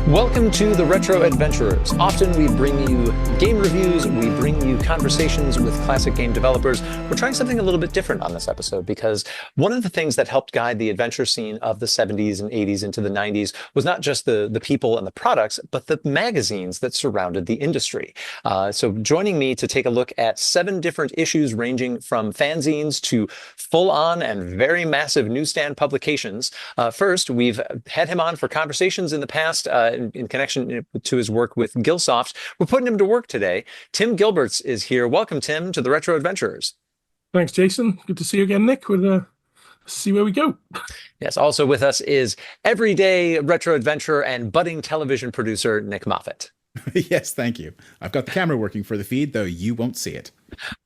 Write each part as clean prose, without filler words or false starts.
Welcome to the Retro Adventurers. Often we bring you game reviews, we bring you conversations with classic game developers. We're trying something a little bit different on this episode because one of the things that helped guide the adventure scene of the 70s and 80s into the 90s was not just the people and the products, but the magazines that surrounded the industry. So joining me to take a look at 7 different issues ranging from fanzines to full-on and very massive newsstand publications. First, we've had him on for conversations in the past in connection to his work with Gilsoft. We're putting him to work today. Tim Gilberts is here. Welcome, Tim, to the Retro Adventurers. Thanks, Jason. Good to see you again, Nick. We'll see where we go. Yes, also with us is everyday retro adventurer and budding television producer Nick Moffat. Yes, thank you. I've got the camera working for the feed, though you won't see it.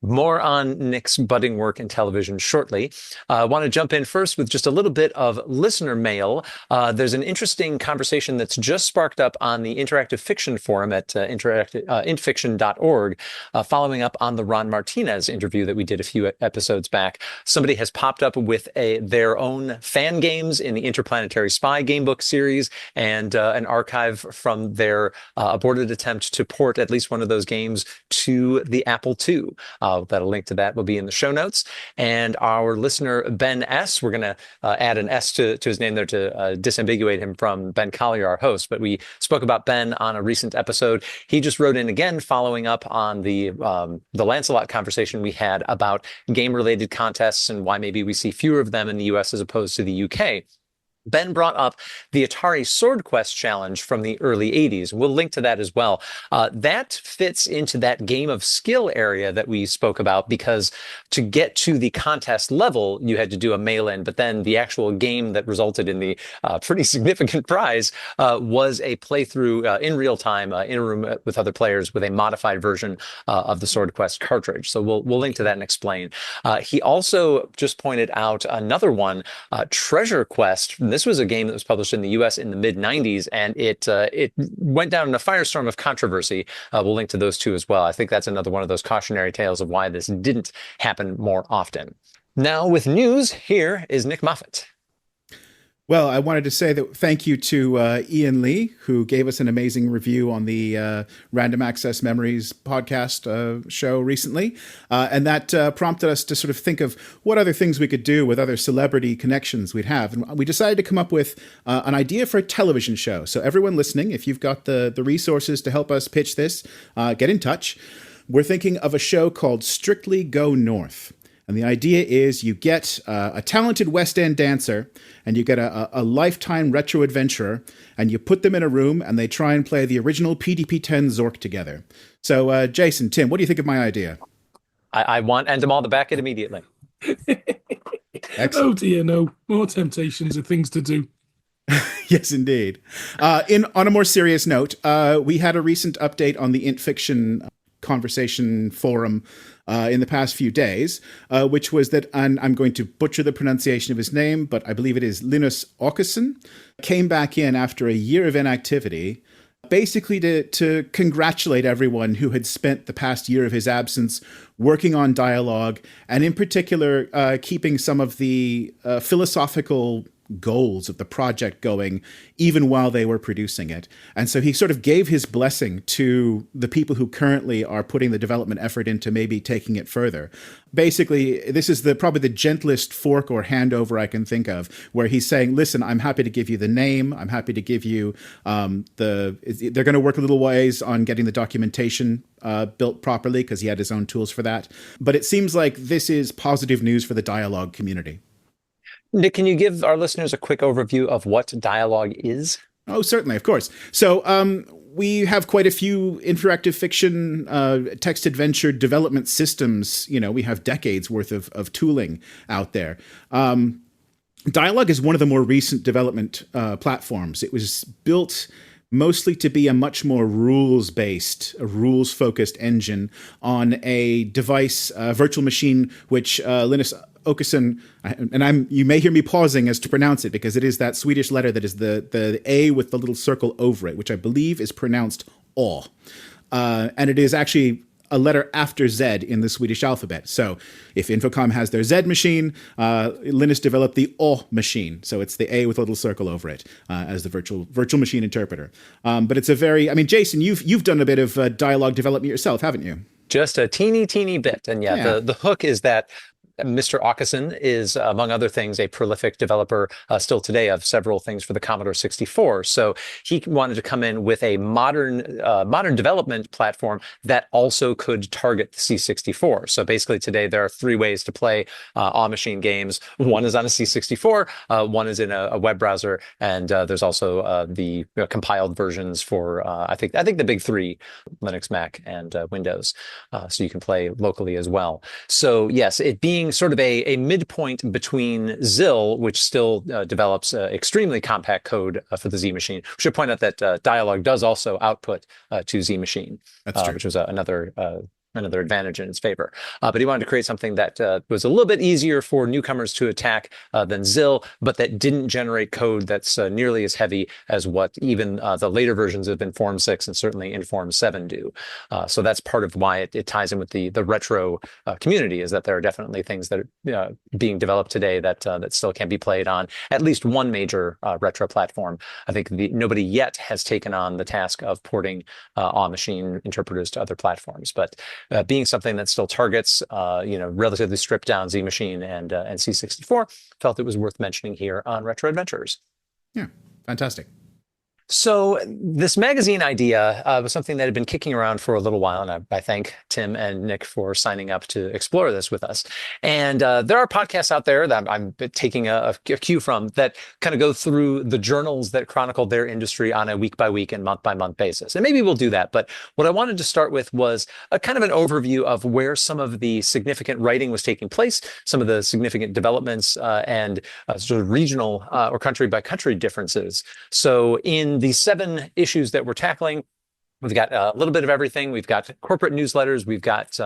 More on Nick's budding work in television shortly. I want to jump in first with just a little bit of listener mail. There's an interesting conversation that's just sparked up on the Interactive Fiction Forum at intfiction.org, following up on the Ron Martinez interview that we did a few episodes back. Somebody has popped up with their own fan games in the Interplanetary Spy gamebook series and an archive from their aborted attempt to port at least one of those games to the Apple II. That a link to that will be in the show notes. And our listener, Ben S., we're going to add an S to his name there to disambiguate him from Ben Collier, our host. But we spoke about Ben on a recent episode. He just wrote in again, following up on the Lancelot conversation we had about game-related contests and why maybe we see fewer of them in the US as opposed to the UK. Ben brought up the Atari Sword Quest challenge from the early 80s. We'll link to that as well. That fits into that game of skill area that we spoke about because to get to the contest level, you had to do a mail-in, but then the actual game that resulted in the pretty significant prize was a playthrough in real time in a room with other players with a modified version of the Sword Quest cartridge. So we'll link to that and explain. He also just pointed out another one, Treasure Quest. This was a game that was published in the U.S. in the mid-90s, and it went down in a firestorm of controversy. We'll link to those two as well. I think that's another one of those cautionary tales of why this didn't happen more often. Now, with news, here is Nick Moffat. Well, I wanted to say that thank you to Ian Lee, who gave us an amazing review on the Random Access Memories podcast show recently. And that prompted us to sort of think of what other things we could do with other celebrity connections we'd have. And we decided to come up with an idea for a television show. So everyone listening, if you've got the resources to help us pitch this, get in touch. We're thinking of a show called Strictly Go North. And the idea is you get a talented West End dancer and you get a lifetime retro adventurer and you put them in a room and they try and play the original PDP-10 Zork together. So, Jason, Tim, what do you think of my idea? I want Endemol to back it immediately. Oh dear, no. More temptations and things to do. Yes, indeed. On a more serious note, we had a recent update on the Int Fiction conversation forum in the past few days, which was that, and I'm going to butcher the pronunciation of his name, but I believe it is Linus Åkesson, came back in after a year of inactivity, basically to congratulate everyone who had spent the past year of his absence working on dialogue, and in particular, keeping some of the philosophical goals of the project going even while they were producing it. And so he sort of gave his blessing to the people who currently are putting the development effort into maybe taking it further. Basically, this is probably the gentlest fork or handover I can think of, where he's saying, listen, I'm happy to give you the name. I'm happy to give you they're going to work a little ways on getting the documentation built properly because he had his own tools for that. But it seems like this is positive news for the dialogue community. Nick, can you give our listeners a quick overview of what dialogue is? Oh, certainly, of course. So we have quite a few interactive fiction text adventure development systems. You know, we have decades worth of tooling out there. Dialogue is one of the more recent development platforms. It was built mostly to be a much more rules-based, rules-focused engine on a device, virtual machine, which Linus Åkesson, and you may hear me pausing as to pronounce it because it is that Swedish letter that is the A with the little circle over it, which I believe is pronounced "å," and it is actually a letter after Z in the Swedish alphabet. So if Infocom has their Z machine, Linus developed the O machine. So it's the A with a little circle over it as the virtual machine interpreter. But it's a very, I mean, Jason, you've done a bit of dialogue development yourself, haven't you? Just a teeny bit. And the hook is that Mr. Åkesson is, among other things, a prolific developer still today of several things for the Commodore 64. So he wanted to come in with a modern development platform that also could target the C64. So basically today there are three ways to play Awe Machine games. One is on a C64, one is in a web browser, and there's also the compiled versions for I think the big three: Linux, Mac, and Windows. So you can play locally as well. So yes, it being sort of a midpoint between ZIL, which still develops extremely compact code for the Z machine. We should point out that Dialog does also output to Z machine, which was another advantage in its favor. But he wanted to create something that was a little bit easier for newcomers to attack than ZIL, but that didn't generate code that's nearly as heavy as what even the later versions of Inform 6 and certainly Inform 7 do. So that's part of why it ties in with the retro community, is that there are definitely things that are being developed today that still can be played on at least one major retro platform. I think nobody yet has taken on the task of porting Awe Machine interpreters to other platforms, but being something that still targets, relatively stripped down Z machine and C64, felt it was worth mentioning here on Retro Adventures. Yeah, fantastic. So this magazine idea was something that had been kicking around for a little while, and I thank Tim and Nick for signing up to explore this with us. And there are podcasts out there that I'm taking a cue from that kind of go through the journals that chronicled their industry on a week-by-week and month-by-month basis. And maybe we'll do that. But what I wanted to start with was a kind of an overview of where some of the significant writing was taking place, some of the significant developments and sort of regional or country-by-country differences. So in the 7 issues that we're tackling, we've got a little bit of everything. We've got corporate newsletters, we've got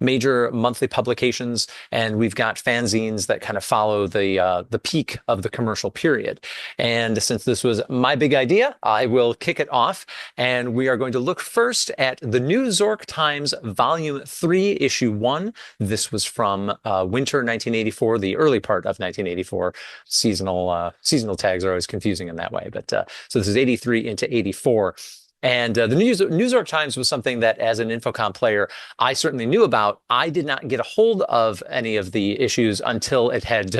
major monthly publications, and we've got fanzines that kind of follow the peak of the commercial period. And since this was my big idea, I will kick it off. And we are going to look first at the New York Times Volume 3, Issue 1. This was from winter 1984, the early part of 1984. Seasonal tags are always confusing in that way. But so this is 83 into 84. And the New York Times was something that, as an Infocom player, I certainly knew about. I did not get a hold of any of the issues until it had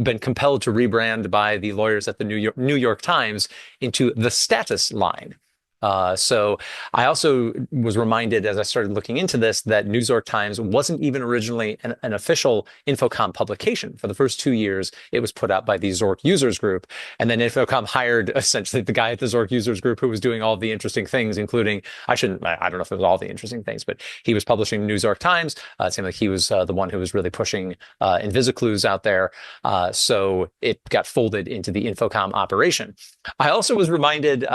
been compelled to rebrand by the lawyers at the New York Times into the Status line. So I also was reminded as I started looking into this that New York Times wasn't even originally an official Infocom publication. For the first 2 years, it was put out by the Zork Users Group. And then Infocom hired essentially the guy at the Zork Users Group who was doing all the interesting things, including, I don't know if it was all the interesting things, but he was publishing New York Times. It seemed like he was the one who was really pushing Invisiclues out there. So it got folded into the Infocom operation. I also was reminded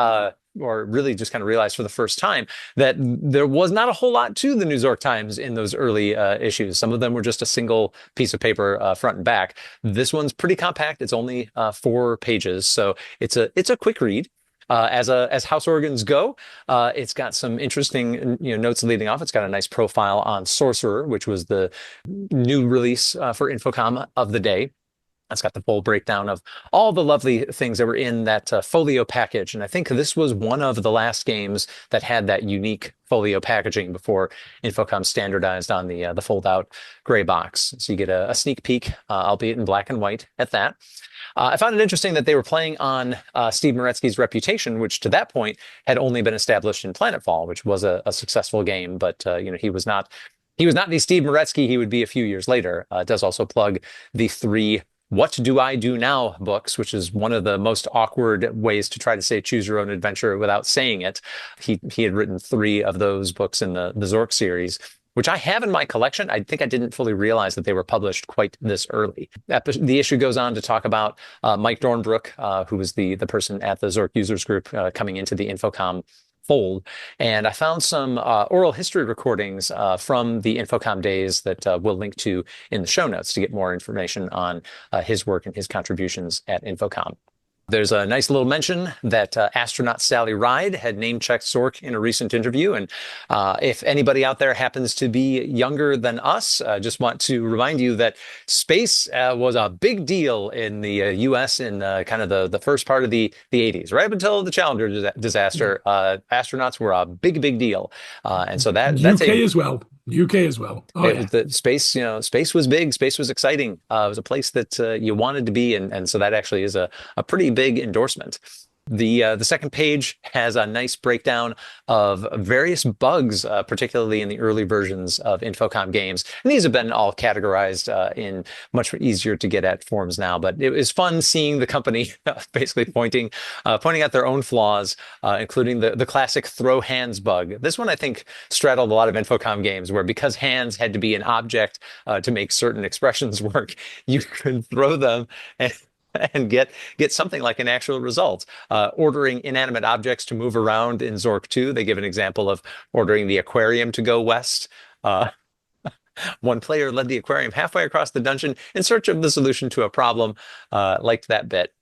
or really just kind of realized for the first time that there was not a whole lot to the New York Times in those early issues. Some of them were just a single piece of paper front and back. This one's pretty compact. It's only 4 pages. So it's a quick read. As house organs go, it's got some interesting notes leading off. It's got a nice profile on Sorcerer, which was the new release for Infocom of the day. It's got the full breakdown of all the lovely things that were in that folio package. And I think this was one of the last games that had that unique folio packaging before Infocom standardized on the fold-out gray box. So you get a sneak peek, albeit in black and white at that. I found it interesting that they were playing on Steve Maretsky's reputation, which to that point had only been established in Planetfall, which was a successful game. But he was not the Steve Maretsky he would be a few years later. It does also plug the 3 What Do I Do Now books, which is one of the most awkward ways to try to say choose your own adventure without saying it. He had written 3 of those books in the Zork series, which I have in my collection. I think I didn't fully realize that they were published quite this early. The issue goes on to talk about Mike Dornbrook, who was the person at the Zork Users Group coming into the Infocom fold. And I found some oral history recordings from the Infocom days that we'll link to in the show notes to get more information on his work and his contributions at Infocom. There's a nice little mention that astronaut Sally Ride had name-checked Zork in a recent interview. And if anybody out there happens to be younger than us, I just want to remind you that space was a big deal in the U.S. in kind of the first part of the 80s, right up until the Challenger disaster. Astronauts were a big, big deal. And so that's UK as well. UK as well. Oh, it was the space, space was big. Space was exciting. It was a place that you wanted to be. And so that actually is a pretty big endorsement. The second page has a nice breakdown of various bugs, particularly in the early versions of Infocom games. And these have been all categorized in much easier to get at forms now. But it was fun seeing the company basically pointing out their own flaws, including the classic throw hands bug. This one, I think, straddled a lot of Infocom games where because hands had to be an object to make certain expressions work, you could throw them and get something like an actual result. Ordering inanimate objects to move around in Zork 2, they give an example of ordering the aquarium to go west. One player led the aquarium halfway across the dungeon in search of the solution to a problem. Liked that bit.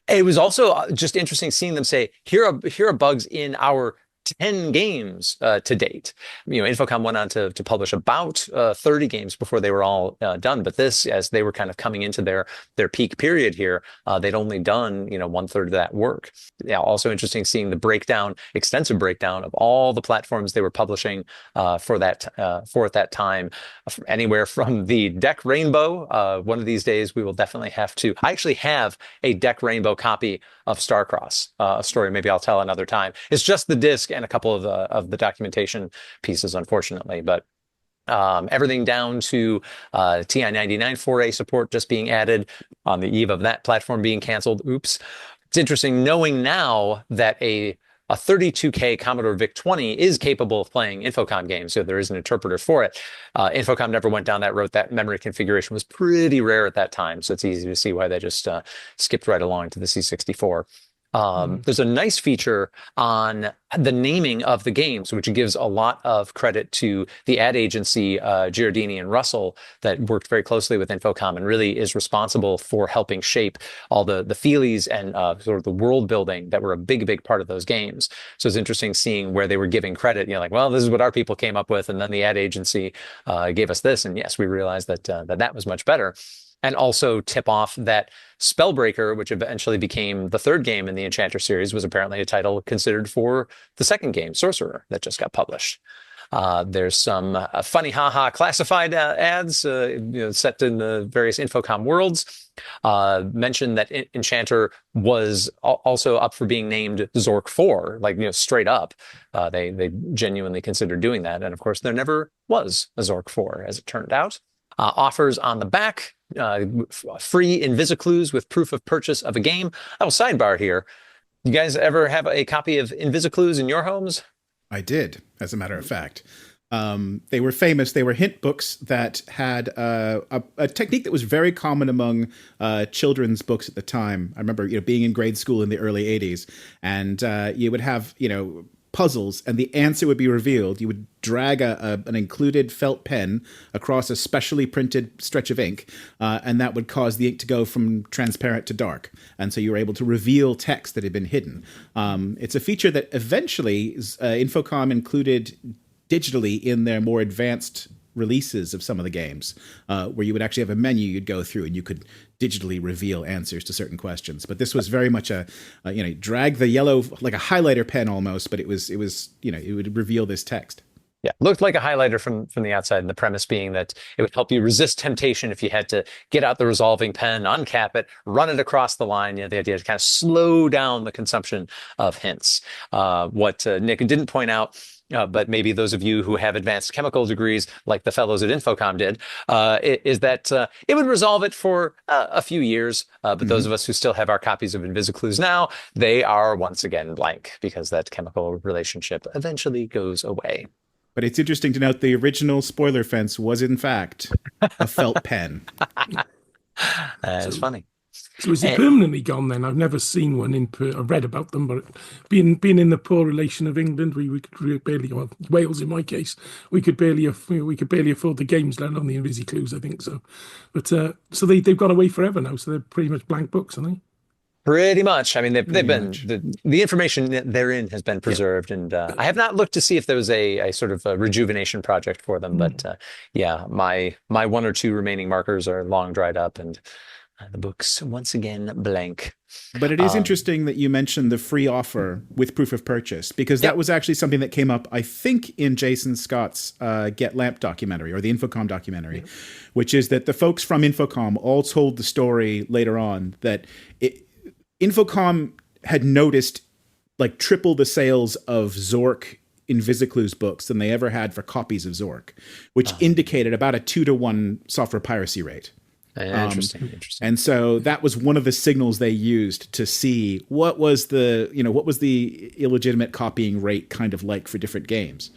It was also just interesting seeing them say, here are bugs in our 10 games to date. Infocom went on to publish about 30 games before they were all done. But this, as they were kind of coming into their peak period here, they'd only done, 1/3 of that work. Yeah, also interesting seeing the extensive breakdown of all the platforms they were publishing for at that time, anywhere from the Deck Rainbow. One of these days, we will definitely have to. I actually have a Deck Rainbow copy of Starcross, a story maybe I'll tell another time. It's just the disc and a couple of the documentation pieces, unfortunately, but everything down to TI-99 4A support just being added on the eve of that platform being canceled. Oops. It's interesting knowing now that a 32K Commodore VIC-20 is capable of playing Infocom games, so there is an interpreter for it. Infocom never went down that road. That memory configuration was pretty rare at that time, so it's easy to see why they just skipped right along to the C64. There's a nice feature on the naming of the games, which gives a lot of credit to the ad agency, Giardini and Russell, that worked very closely with Infocom and really is responsible for helping shape all the feelies and sort of the world building that were a big, big part of those games. So it's interesting seeing where they were giving credit, like, well, this is what our people came up with, and then the ad agency gave us this. And yes, we realized that that was much better. And also tip off that Spellbreaker, which eventually became the third game in the Enchanter series, was apparently a title considered for the second game, Sorcerer, that just got published. There's some funny haha classified ads set in the various Infocom worlds. Mentioned that Enchanter was also up for being named Zork 4, straight up. They genuinely considered doing that. And of course, there never was a Zork 4, as it turned out. Offers on the back, free Invisiclues with proof of purchase of a game. I will sidebar here. You guys ever have a copy of Invisiclues in your homes? I did, as a matter of fact. They were famous. They were hint books that had a technique that was very common among children's books at the time. I remember being in grade school in the early 80s, and you would have puzzles, and the answer would be revealed. You would drag an included felt pen across a specially printed stretch of ink, and that would cause the ink to go from transparent to dark. And so you were able to reveal text that had been hidden. It's a feature that eventually Infocom included digitally in their more advanced releases of some of the games, where you would actually have a menu you'd go through and you could digitally reveal answers to certain questions. But this was very much drag the yellow, like a highlighter pen almost, but it would reveal this text. Yeah, looked like a highlighter from the outside, and the premise being that it would help you resist temptation if you had to get out the resolving pen, uncap it, run it across the line. The idea to kind of slow down the consumption of hints. What Nick didn't point out, but maybe those of you who have advanced chemical degrees, like the fellows at Infocom did, is that it would resolve it for a few years. But those of us who still have our copies of Invisiclues now, they are once again blank because that chemical relationship eventually goes away. But it's interesting to note the original spoiler fence was, in fact, a felt pen. It's funny. So is it permanently gone then? I've never seen one I've read about them, but being in the poor relation of England, we could barely, well, Wales in my case, we could barely afford the games, let alone the Invisiclues, I think so. But so they've gone away forever now, so they're pretty much blank books, aren't they? Pretty much. I mean, they've Pretty been much. the information therein has been preserved, and I have not looked to see if there was a sort of a rejuvenation project for them. But yeah, my one or two remaining markers are long dried up, and the book's once again blank. But it is interesting that you mentioned the free offer with proof of purchase, because that Yep. was actually something that came up, I think, in Jason Scott's Get Lamp documentary, or the Infocom documentary, which is that the folks from Infocom all told the story later on that Infocom had noticed like triple the sales of Zork Invisiclu's books than they ever had for copies of Zork, which indicated about a 2-to-1 software piracy rate. Interesting. And so that was one of the signals they used to see what was the illegitimate copying rate kind of like for different games.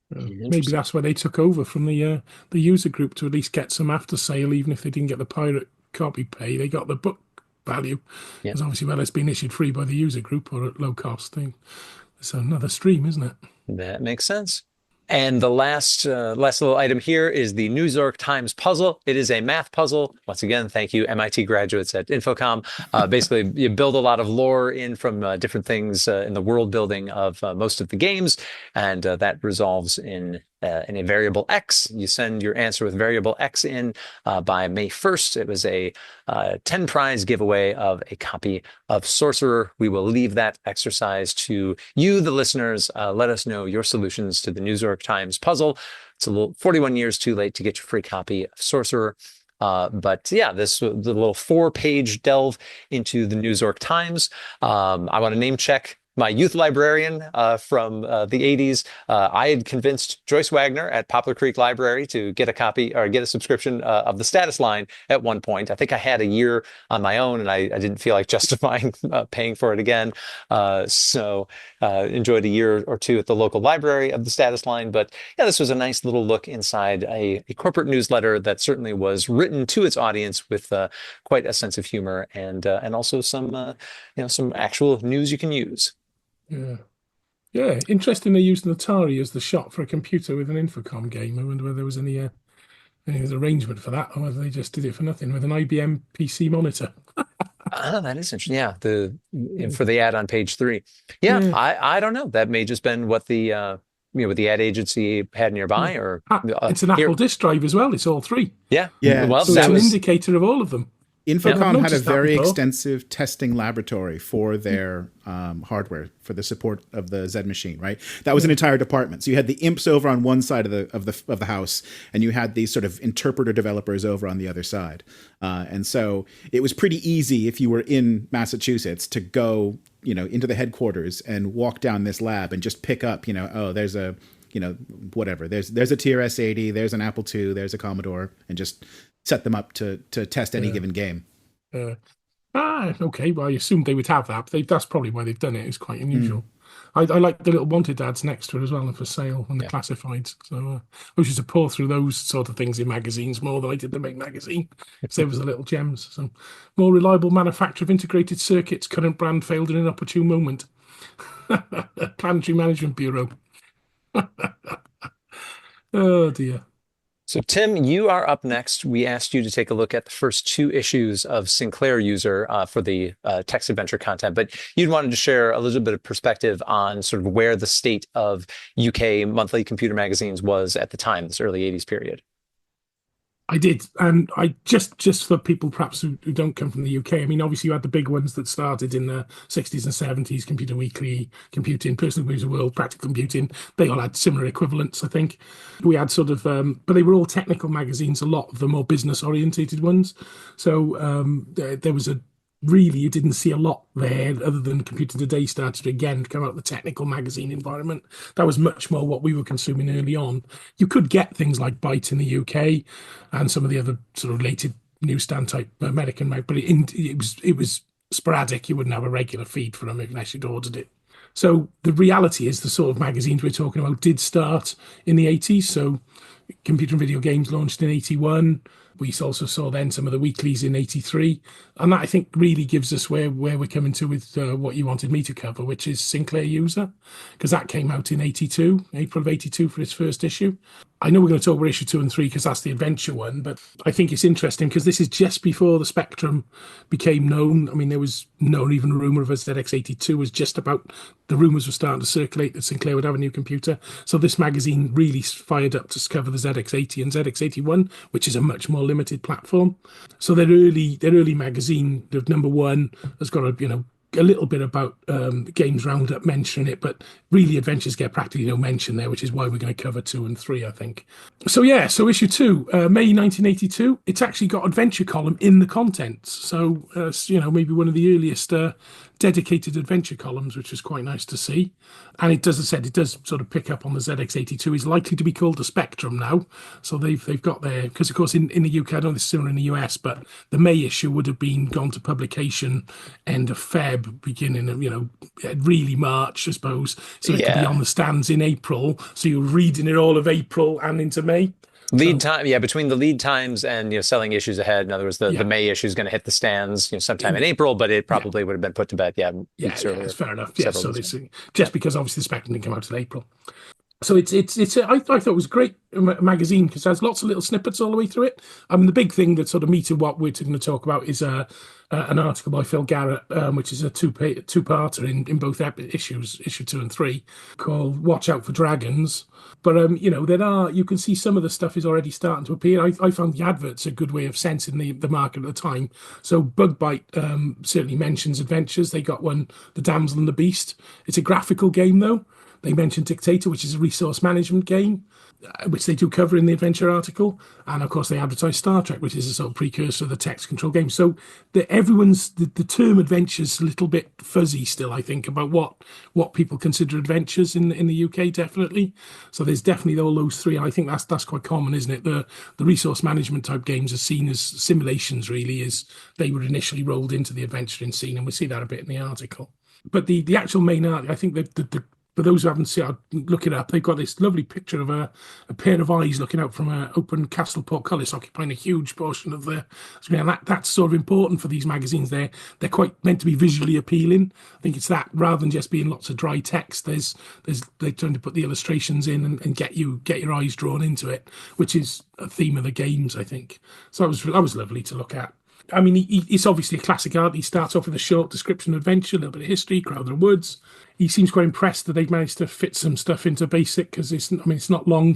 Maybe that's why they took over from the user group to at least get some after sale, even if they didn't get the pirate copy pay. They got the book value. Yeah. Because obviously, well, it's been issued free by the user group or at low cost thing. It's another stream, isn't it? That makes sense. And the last little item here is the New York Times puzzle. It is a math puzzle. Once again, thank you, MIT graduates at Infocom. Basically, you build a lot of lore in from different things in the world building of most of the games, and that resolves in a variable X. You send your answer with variable X in by May 1st. It was a 10 prize giveaway of a copy of Sorcerer. We will leave that exercise to you, the listeners. Let us know your solutions to the New York Times puzzle. It's a little 41 years too late to get your free copy of Sorcerer. But yeah, the little 4-page delve into the New York Times. I want to name check my youth librarian from the 80s. I had convinced Joyce Wagner at Poplar Creek Library to get a copy or get a subscription of the Status Line at one point. I think I had a year on my own, and I didn't feel like justifying paying for it again. So enjoyed a year or two at the local library of the Status Line. But yeah, this was a nice little look inside a corporate newsletter that certainly was written to its audience with quite a sense of humor and also some some actual news you can use. Yeah. Yeah. Interesting they used an Atari as the shot for a computer with an Infocom game. I wonder whether there was any arrangement for that, or whether they just did it for nothing with an IBM PC monitor. Oh, that is interesting. Yeah, for the ad on page 3. Yeah, I don't know. That may just been what the what the ad agency had nearby, or it's an Apple disk drive as well. It's all 3. Yeah. Well, so it's an indicator of all of them. Infocom had a very extensive testing laboratory for their hardware for the support of the Z machine. Right, that was an entire department. So you had the imps over on one side of the house, and you had these sort of interpreter developers over on the other side. And so it was pretty easy if you were in Massachusetts to go, into the headquarters and walk down this lab and just pick up, there's a, whatever. There's a TRS-80, there's an Apple II, there's a Commodore, and just set them up to test any given game. Okay. Well, I assumed they would have that. But that's probably why they've done it. It's quite unusual. I like the little wanted ads next to it as well, and for sale and the classifieds. So I used to pour through those sort of things in magazines more than I did the Make magazine. So there was the little gems. So more reliable manufacturer of integrated circuits. Current brand failed in an opportune moment. Planetary Management Bureau. Oh dear. So, Tim, you are up next. We asked you to take a look at the first 2 issues of Sinclair User for the text adventure content, but you wanted to share a little bit of perspective on sort of where the state of UK monthly computer magazines was at the time, this early 80s period. I did, and I just for people perhaps who don't come from the UK. I mean, obviously you had the big ones that started in the 60s and 70s: Computer Weekly, Computing, Personal Computer World, Practical Computing. They all had similar equivalents, I think. We had sort of, but they were all technical magazines. A lot of them more business orientated ones. So there was really, you didn't see a lot there other than Computing Today started to again come out of the technical magazine environment. That was much more what we were consuming early on. You could get things like BYTE in the UK and some of the other sort of related newsstand type American mag, but it was sporadic. You wouldn't have a regular feed for them unless you'd ordered it. So the reality is the sort of magazines we're talking about did start in the 80s. So Computer and Video Games launched in 81. We also saw then some of the weeklies in '83, and that I think really gives us where we're coming to with what you wanted me to cover, which is Sinclair User, because that came out in '82, April of '82 for its first issue. I know we're going to talk about issue 2 and 3 because that's the adventure one, but I think it's interesting because this is just before the Spectrum became known. I mean, there was no even a rumor of a ZX82 was just about, the rumors were starting to circulate that Sinclair would have a new computer. So this magazine really fired up to cover the ZX80 and ZX81, which is a much more limited platform. So their early magazine, the number 1, has got a little bit about Games Roundup mentioning it, but really adventures get practically no mention there, which is why we're going to cover 2 and 3, I think. So issue 2, May 1982, it's actually got adventure column in the contents. So, maybe one of the earliest dedicated adventure columns, which is quite nice to see. And it does, as I said, it does sort of pick up on the ZX82. It's likely to be called the Spectrum now. So they've got there, because of course in the UK, I don't know if it's similar in the US, but the May issue would have been gone to publication end of Feb, beginning of, really March, I suppose. So it could be on the stands in April. So you're reading it all of April and into May. Lead time, between the lead times and selling issues ahead. In other words, the May issue is going to hit the stands sometime in April, but it probably would have been put to bed. It's fair enough. Yeah, so this, just because obviously the Spectrum didn't come out until April. So I thought it was a great magazine because it has lots of little snippets all the way through it. I mean, the big thing that sort of meets what we're going to talk about is an article by Phil Garrett, which is a two-parter in both issues, issue 2 and 3, called "Watch Out for Dragons." But you can see some of the stuff is already starting to appear. I found the adverts a good way of sensing the market at the time. So Bug Bite certainly mentions adventures. They got one, The Damsel and the Beast. It's a graphical game though. They mentioned Dictator, which is a resource management game, which they do cover in the adventure article. And of course, they advertise Star Trek, which is a sort of precursor of the text control game. So the term adventure is a little bit fuzzy still, I think, about what people consider adventures in the UK, definitely. So there's definitely all those three. And I think that's quite common, isn't it? The resource management type games are seen as simulations, really, as they were initially rolled into the adventuring scene. And we see that a bit in the article. But the actual main art, I think for those who haven't seen it, look it up. They've got this lovely picture of a pair of eyes looking out from an open castle portcullis, occupying a huge portion of the screen. And that's sort of important for these magazines. They're quite meant to be visually appealing. I think it's that rather than just being lots of dry text. They're trying to put the illustrations in and get your eyes drawn into it, which is a theme of the games, I think. So that was lovely to look at. I mean, it's obviously a classic art. He starts off with a short description of adventure, a little bit of history, Crowther Woods. He seems quite impressed that they've managed to fit some stuff into basic because it's not long.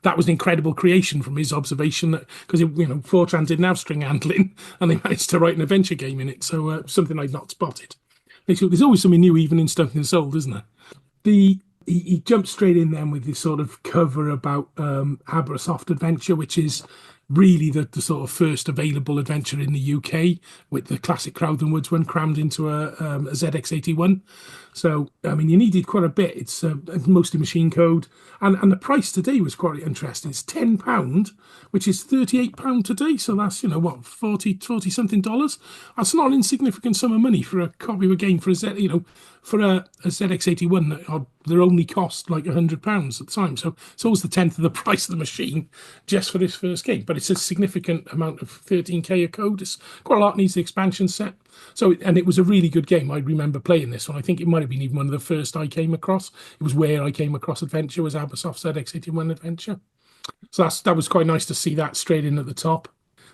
That was an incredible creation from his observation because Fortran didn't have string handling and they managed to write an adventure game in it. So something I'd not spotted. There's always something new, even in Stuff and Sold, isn't there? He jumped straight in then with this sort of cover about Abersoft Adventure, which is really the sort of first available adventure in the UK, with the classic Crowther Woods one crammed into a ZX81. So, I mean, you needed quite a bit. It's mostly machine code. And the price today was quite interesting. It's £10, which is £38 today. So that's, 40 something dollars. That's not an insignificant sum of money for a copy of a game for a ZX81 that their only cost like £100 at the time. So it's almost the tenth of the price of the machine just for this first game. But it's a significant amount of 13k of code. It's quite a lot, needs the expansion set. So, and it was a really good game. I remember playing this one. I think it might have been even one of the first I came across. It was where I came across Adventure, was Abersoft's ZX81 Adventure. So that was quite nice to see that straight in at the top.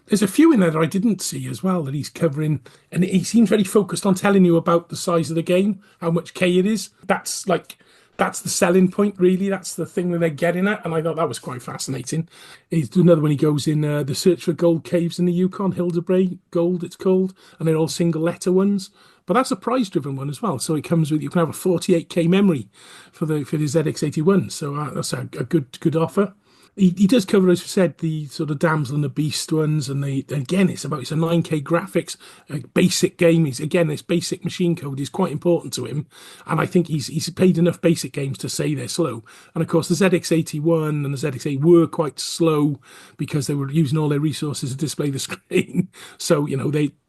There's a few in there that I didn't see as well that he's covering, and he seems very focused on telling you about the size of the game, how much K it is. That's the selling point, really. That's the thing that they're getting at, and I thought that was quite fascinating. He's another one. He goes in the search for gold caves in the Yukon, Hildebrand Gold, it's called, and they're all single letter ones. But that's a prize-driven one as well. So it comes with, you can have a 48k memory for the ZX81. So that's a good offer. He does cover, as we said, the sort of Damsel and the Beast ones, and it's a 9K graphics, a basic game. This basic machine code is quite important to him, and I think he's played enough basic games to say they're slow. And of course, the ZX81 and the ZX8 were quite slow because they were using all their resources to display the screen. So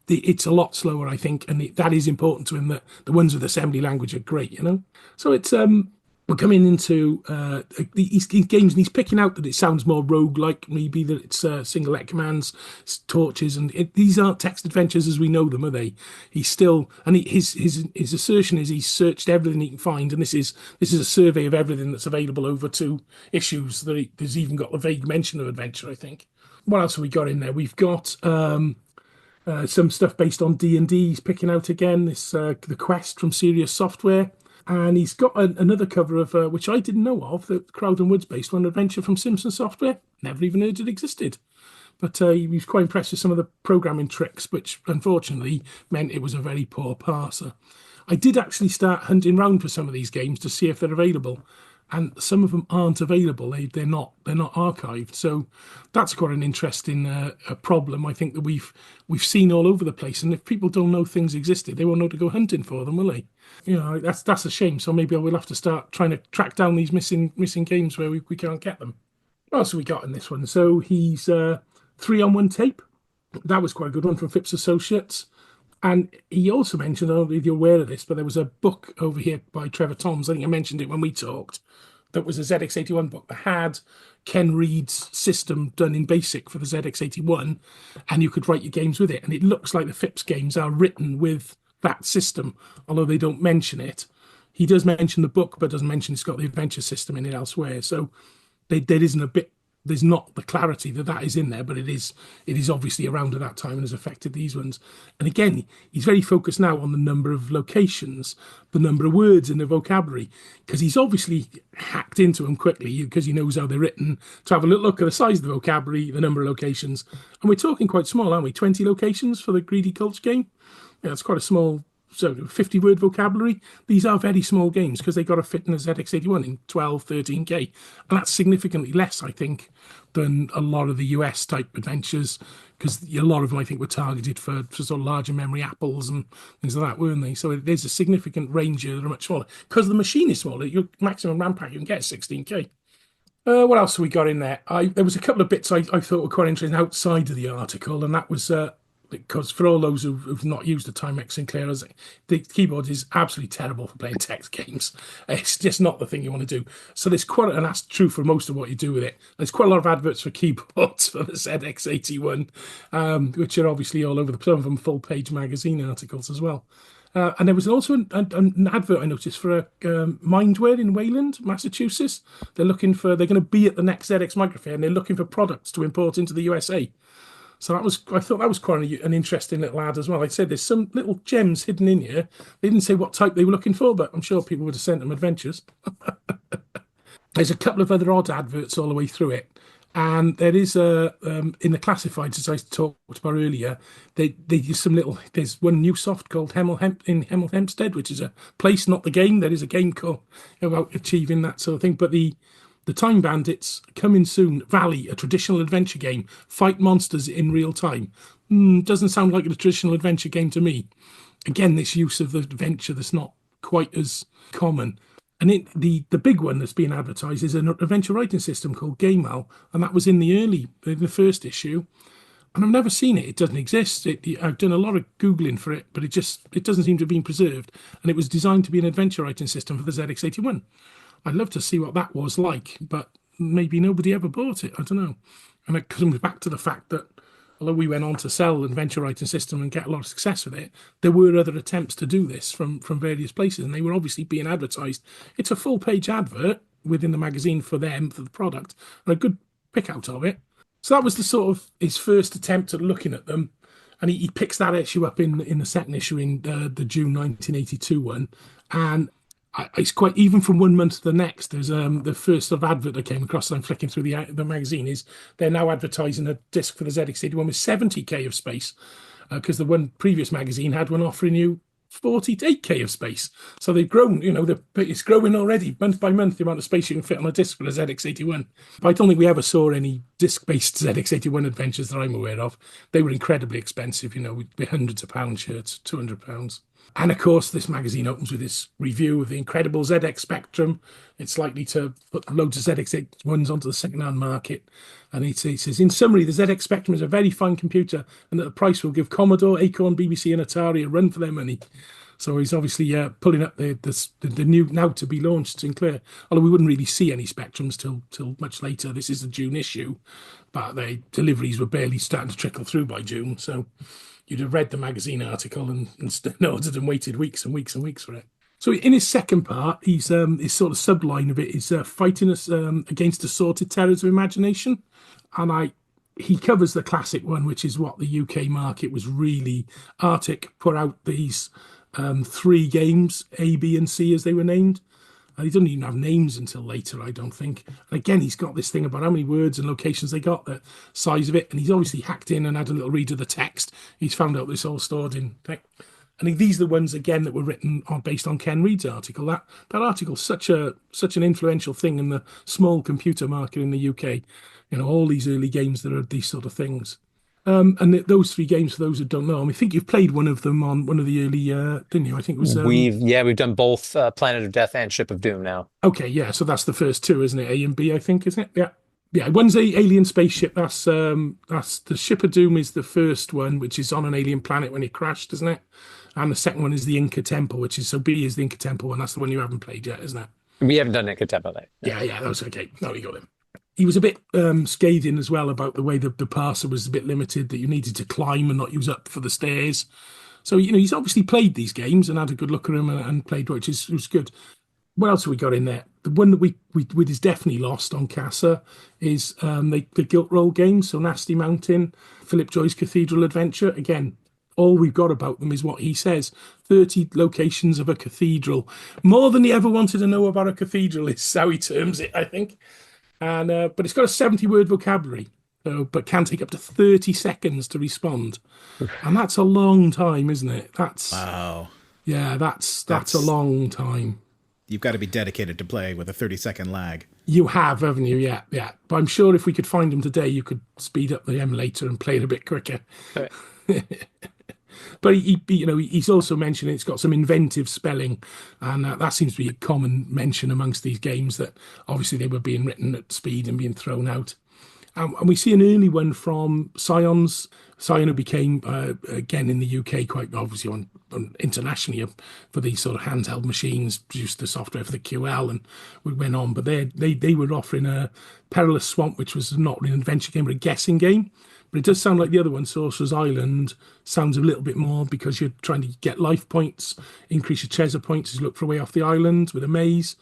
it's a lot slower, I think, and that is important to him. That the ones with assembly language are great, So it's we're coming into these games, and he's picking out that it sounds more rogue-like, maybe that it's single-hit commands, torches, and these aren't text adventures as we know them, are they? He's still, and his assertion is he's searched everything he can find, and this is a survey of everything that's available over 2 issues. There's even got a vague mention of adventure, I think. What else have we got in there? We've got some stuff based on D&D. He's picking out again this the Quest from Serious Software. And he's got another cover of, which I didn't know of, the Crowd and Woods based one, Adventure from Simpson Software. Never even heard it existed. But he was quite impressed with some of the programming tricks, which unfortunately meant it was a very poor parser. I did actually start hunting around for some of these games to see if they're available. And some of them aren't available. They're not archived. So that's quite an interesting problem, I think, that we've seen all over the place. And if people don't know things existed, they won't know to go hunting for them, will they? That's a shame. So maybe I will have to start trying to track down these missing games where we can't get them. What else have we got in this one? So he's 3-on-1 tape. That was quite a good one from Phipps Associates. And he also mentioned, I don't know if you're aware of this, but there was a book over here by Trevor Toms. I think I mentioned it when we talked. That was a ZX81 book that had Ken Reed's system done in BASIC for the ZX81, and you could write your games with it. And it looks like the Phipps games are written with that system, although they don't mention it. He does mention the book, but doesn't mention it's got the adventure system in it elsewhere. So there's not the clarity that is in there, but it is obviously around at that time and has affected these ones. And again, he's very focused now on the number of locations, the number of words in the vocabulary, because he's obviously hacked into them quickly because he knows how they're written, to have a little look at the size of the vocabulary, the number of locations. And we're talking quite small, aren't we? 20 locations for the Greedy Culch game? Yeah, it's quite a small, so 50-word vocabulary. These are very small games because they got to fit in a ZX81 in 12, 13K. And that's significantly less, I think, than a lot of the US type adventures, because a lot of them, I think, were targeted for sort of larger memory apples and things like that, weren't they? So there's a significant range here that are much smaller. Because the machine is smaller, your maximum RAM pack you can get is 16K. What else have we got in there? There was a couple of bits I thought were quite interesting outside of the article, and that was because for all those who've not used the Timex Sinclair, the keyboard is absolutely terrible for playing text games. It's just not the thing you want to do. So there's quite, and that's true for most of what you do with it. There's quite a lot of adverts for keyboards for the ZX81, which are obviously all over some of them full-page magazine articles as well. And there was also an advert I noticed for a Mindware in Wayland, Massachusetts. They're going to be at the next ZX Micro Fair, and they're looking for products to import into the USA. So I thought that was quite an interesting little ad as well. Like I said, there's some little gems hidden in here. They didn't say what type they were looking for, but I'm sure people would have sent them adventures. There's a couple of other odd adverts all the way through it. And there is in the classifieds, as I talked about earlier, they use some little. There's one new soft called Hemel Hempstead, which is a place, not the game. There is a game called about achieving that sort of thing. But the Time Bandits coming soon. Valley, a traditional adventure game. Fight monsters in real time. Doesn't sound like a traditional adventure game to me. Again, this use of the adventure that's not quite as common. And the big one that's being advertised is an adventure writing system called Gamal, and that was in the first issue. And I've never seen it. It doesn't exist. I've done a lot of Googling for it, but it doesn't seem to have been preserved. And it was designed to be an adventure writing system for the ZX81. I'd love to see what that was like, but maybe nobody ever bought it. I don't know. And it comes back to the fact that although we went on to sell an adventure writing system and get a lot of success with it, there were other attempts to do this from various places, and they were obviously being advertised. It's a full-page advert within the magazine for them, for the product, and a good pick out of it. So that was the sort of his first attempt at looking at them, and he picks that issue up in the second issue in the June 1982 one, and it's quite, even from one month to the next, there's the first sort of advert I came across, and I'm flicking through the magazine, is they're now advertising a disc for the ZX81 with 70k of space, because the one previous magazine had one offering you 48k of space. So they've grown, it's growing already, month by month, the amount of space you can fit on a disc for a ZX81. But I don't think we ever saw any disc-based ZX81 adventures that I'm aware of. They were incredibly expensive, we'd be hundreds of pound shirts, £200. And of course, this magazine opens with this review of the incredible ZX Spectrum. It's likely to put loads of ZX81s onto the second-hand market. And it says, in summary, the ZX Spectrum is a very fine computer, and that the price will give Commodore, Acorn, BBC, and Atari a run for their money. So he's obviously pulling up the new now to be launched Sinclair. Although we wouldn't really see any Spectrums till much later. This is a June issue, but the deliveries were barely starting to trickle through by June. So you'd have read the magazine article and ordered and waited weeks and weeks and weeks for it. So in his second part, he's his sort of subline of it is fighting us against assorted terrors of imagination, and he covers the classic one, which is what the UK market was really. Arctic put out these 3 games, A, B, and C as they were named. He doesn't even have names until later, I don't think. And again, he's got this thing about how many words and locations they got, the size of it, and he's obviously hacked in and had a little read of the text. He's found out this all stored in. And these are the ones again that were written based on Ken Reed's article. That article's such an influential thing in the small computer market in the UK. All these early games that are these sort of things. And those 3 games, for those who don't know, I think you've played one of them on one of the early, didn't you? I think it was. We've done both Planet of Death and Ship of Doom now. Okay, yeah. So that's the first 2, isn't it? A and B, I think, isn't it? Yeah. Yeah, one's a alien spaceship. That's the Ship of Doom is the first one, which is on an alien planet when it crashed, isn't it? And the second one is the Inca Temple, which is B is the Inca Temple, and that's the one you haven't played yet, isn't it? We haven't done Inca Temple yet. Yeah, that was okay. No, you got him. He was a bit scathing as well about the way the parser was a bit limited, that you needed to climb and not use up for the stairs. So, he's obviously played these games and had a good look at them and played, which was good. What else have we got in there? The one that we is definitely lost on Casa is the Guilt Roll games. So Nasty Mountain, Philip Joy's Cathedral Adventure. Again, all we've got about them is what he says. 30 locations of a cathedral. More than he ever wanted to know about a cathedral is how he terms it, I think. And but it's got a 70-word vocabulary, but can take up to 30 seconds to respond. And that's a long time, isn't it? Wow. Yeah, that's a long time. You've got to be dedicated to play with a 30-second lag. You have, haven't you? Yeah. But I'm sure if we could find them today, you could speed up the emulator and play it a bit quicker. Right. But he's also mentioned it's got some inventive spelling, and that seems to be a common mention amongst these games, that obviously they were being written at speed and being thrown out. And we see an early one from Scions. Scion, who became, again, in the UK, quite obviously on internationally for these sort of handheld machines, produced the software for the QL, and we went on. But they were offering a Perilous Swamp, which was not an adventure game, but a guessing game. But it does sound like the other one, Sorcerer's Island, sounds a little bit more, because you're trying to get life points, increase your treasure points as you look for a way off the island with a maze.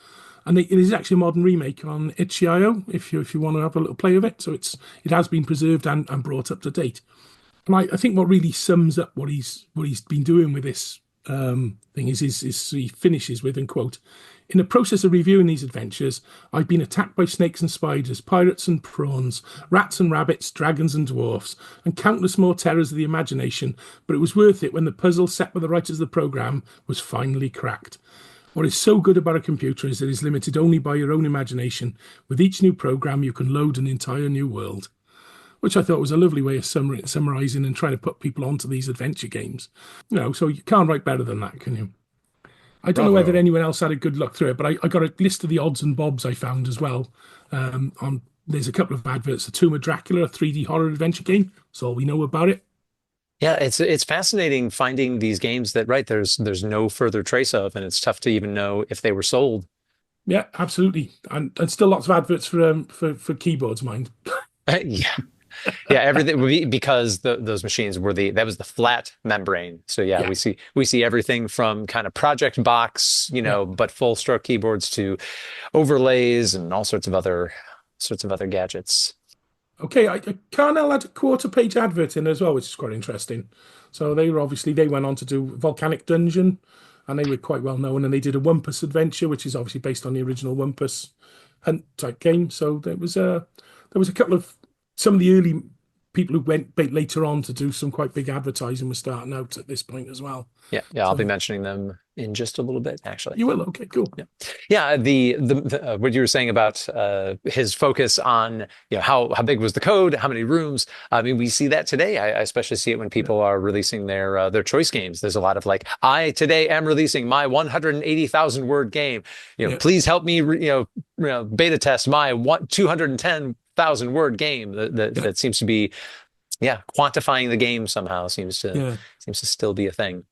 And it is actually a modern remake on itch.io if you want to have a little play of it. So it has been preserved and brought up to date. And I think what really sums up what he's been doing with this thing is he finishes with, and quote, "In the process of reviewing these adventures, I've been attacked by snakes and spiders, pirates and prawns, rats and rabbits, dragons and dwarfs, and countless more terrors of the imagination, but it was worth it when the puzzle set by the writers of the programme was finally cracked. What is so good about a computer is that it is limited only by your own imagination. With each new programme, you can load an entire new world." Which I thought was a lovely way of summarising and trying to put people onto these adventure games. So you can't write better than that, can you? I don't know whether anyone else had a good look through it, but I got a list of the odds and bobs I found as well. There's a couple of adverts. The Tomb of Dracula, a 3D horror adventure game. That's all we know about it. Yeah, it's fascinating finding these games that, right, there's no further trace of, and it's tough to even know if they were sold. Yeah, absolutely. And still lots of adverts for keyboards, mind. Yeah. Yeah, everything, because those machines were that was the flat membrane. So yeah, we see everything from kind of project box, but full stroke keyboards to overlays and all sorts of other gadgets. Okay, Carnell had a quarter-page advert in as well, which is quite interesting. So they went on to do Volcanic Dungeon, and they were quite well known. And they did a Wumpus Adventure, which is obviously based on the original Wumpus Hunt type game. So there was a couple of some of the early people who went later on to do some quite big advertising were starting out at this point as well. Yeah, I'll be mentioning them in just a little bit, actually. You will? Okay, cool. Yeah. The what you were saying about his focus on how big was the code, how many rooms. I mean, we see that today. I especially see it when people are releasing their choice games. There's a lot of like, I today am releasing my 180,000 word game. Please help me beta test my 210,000 word game. That seems to be quantifying the game somehow seems to still be a thing.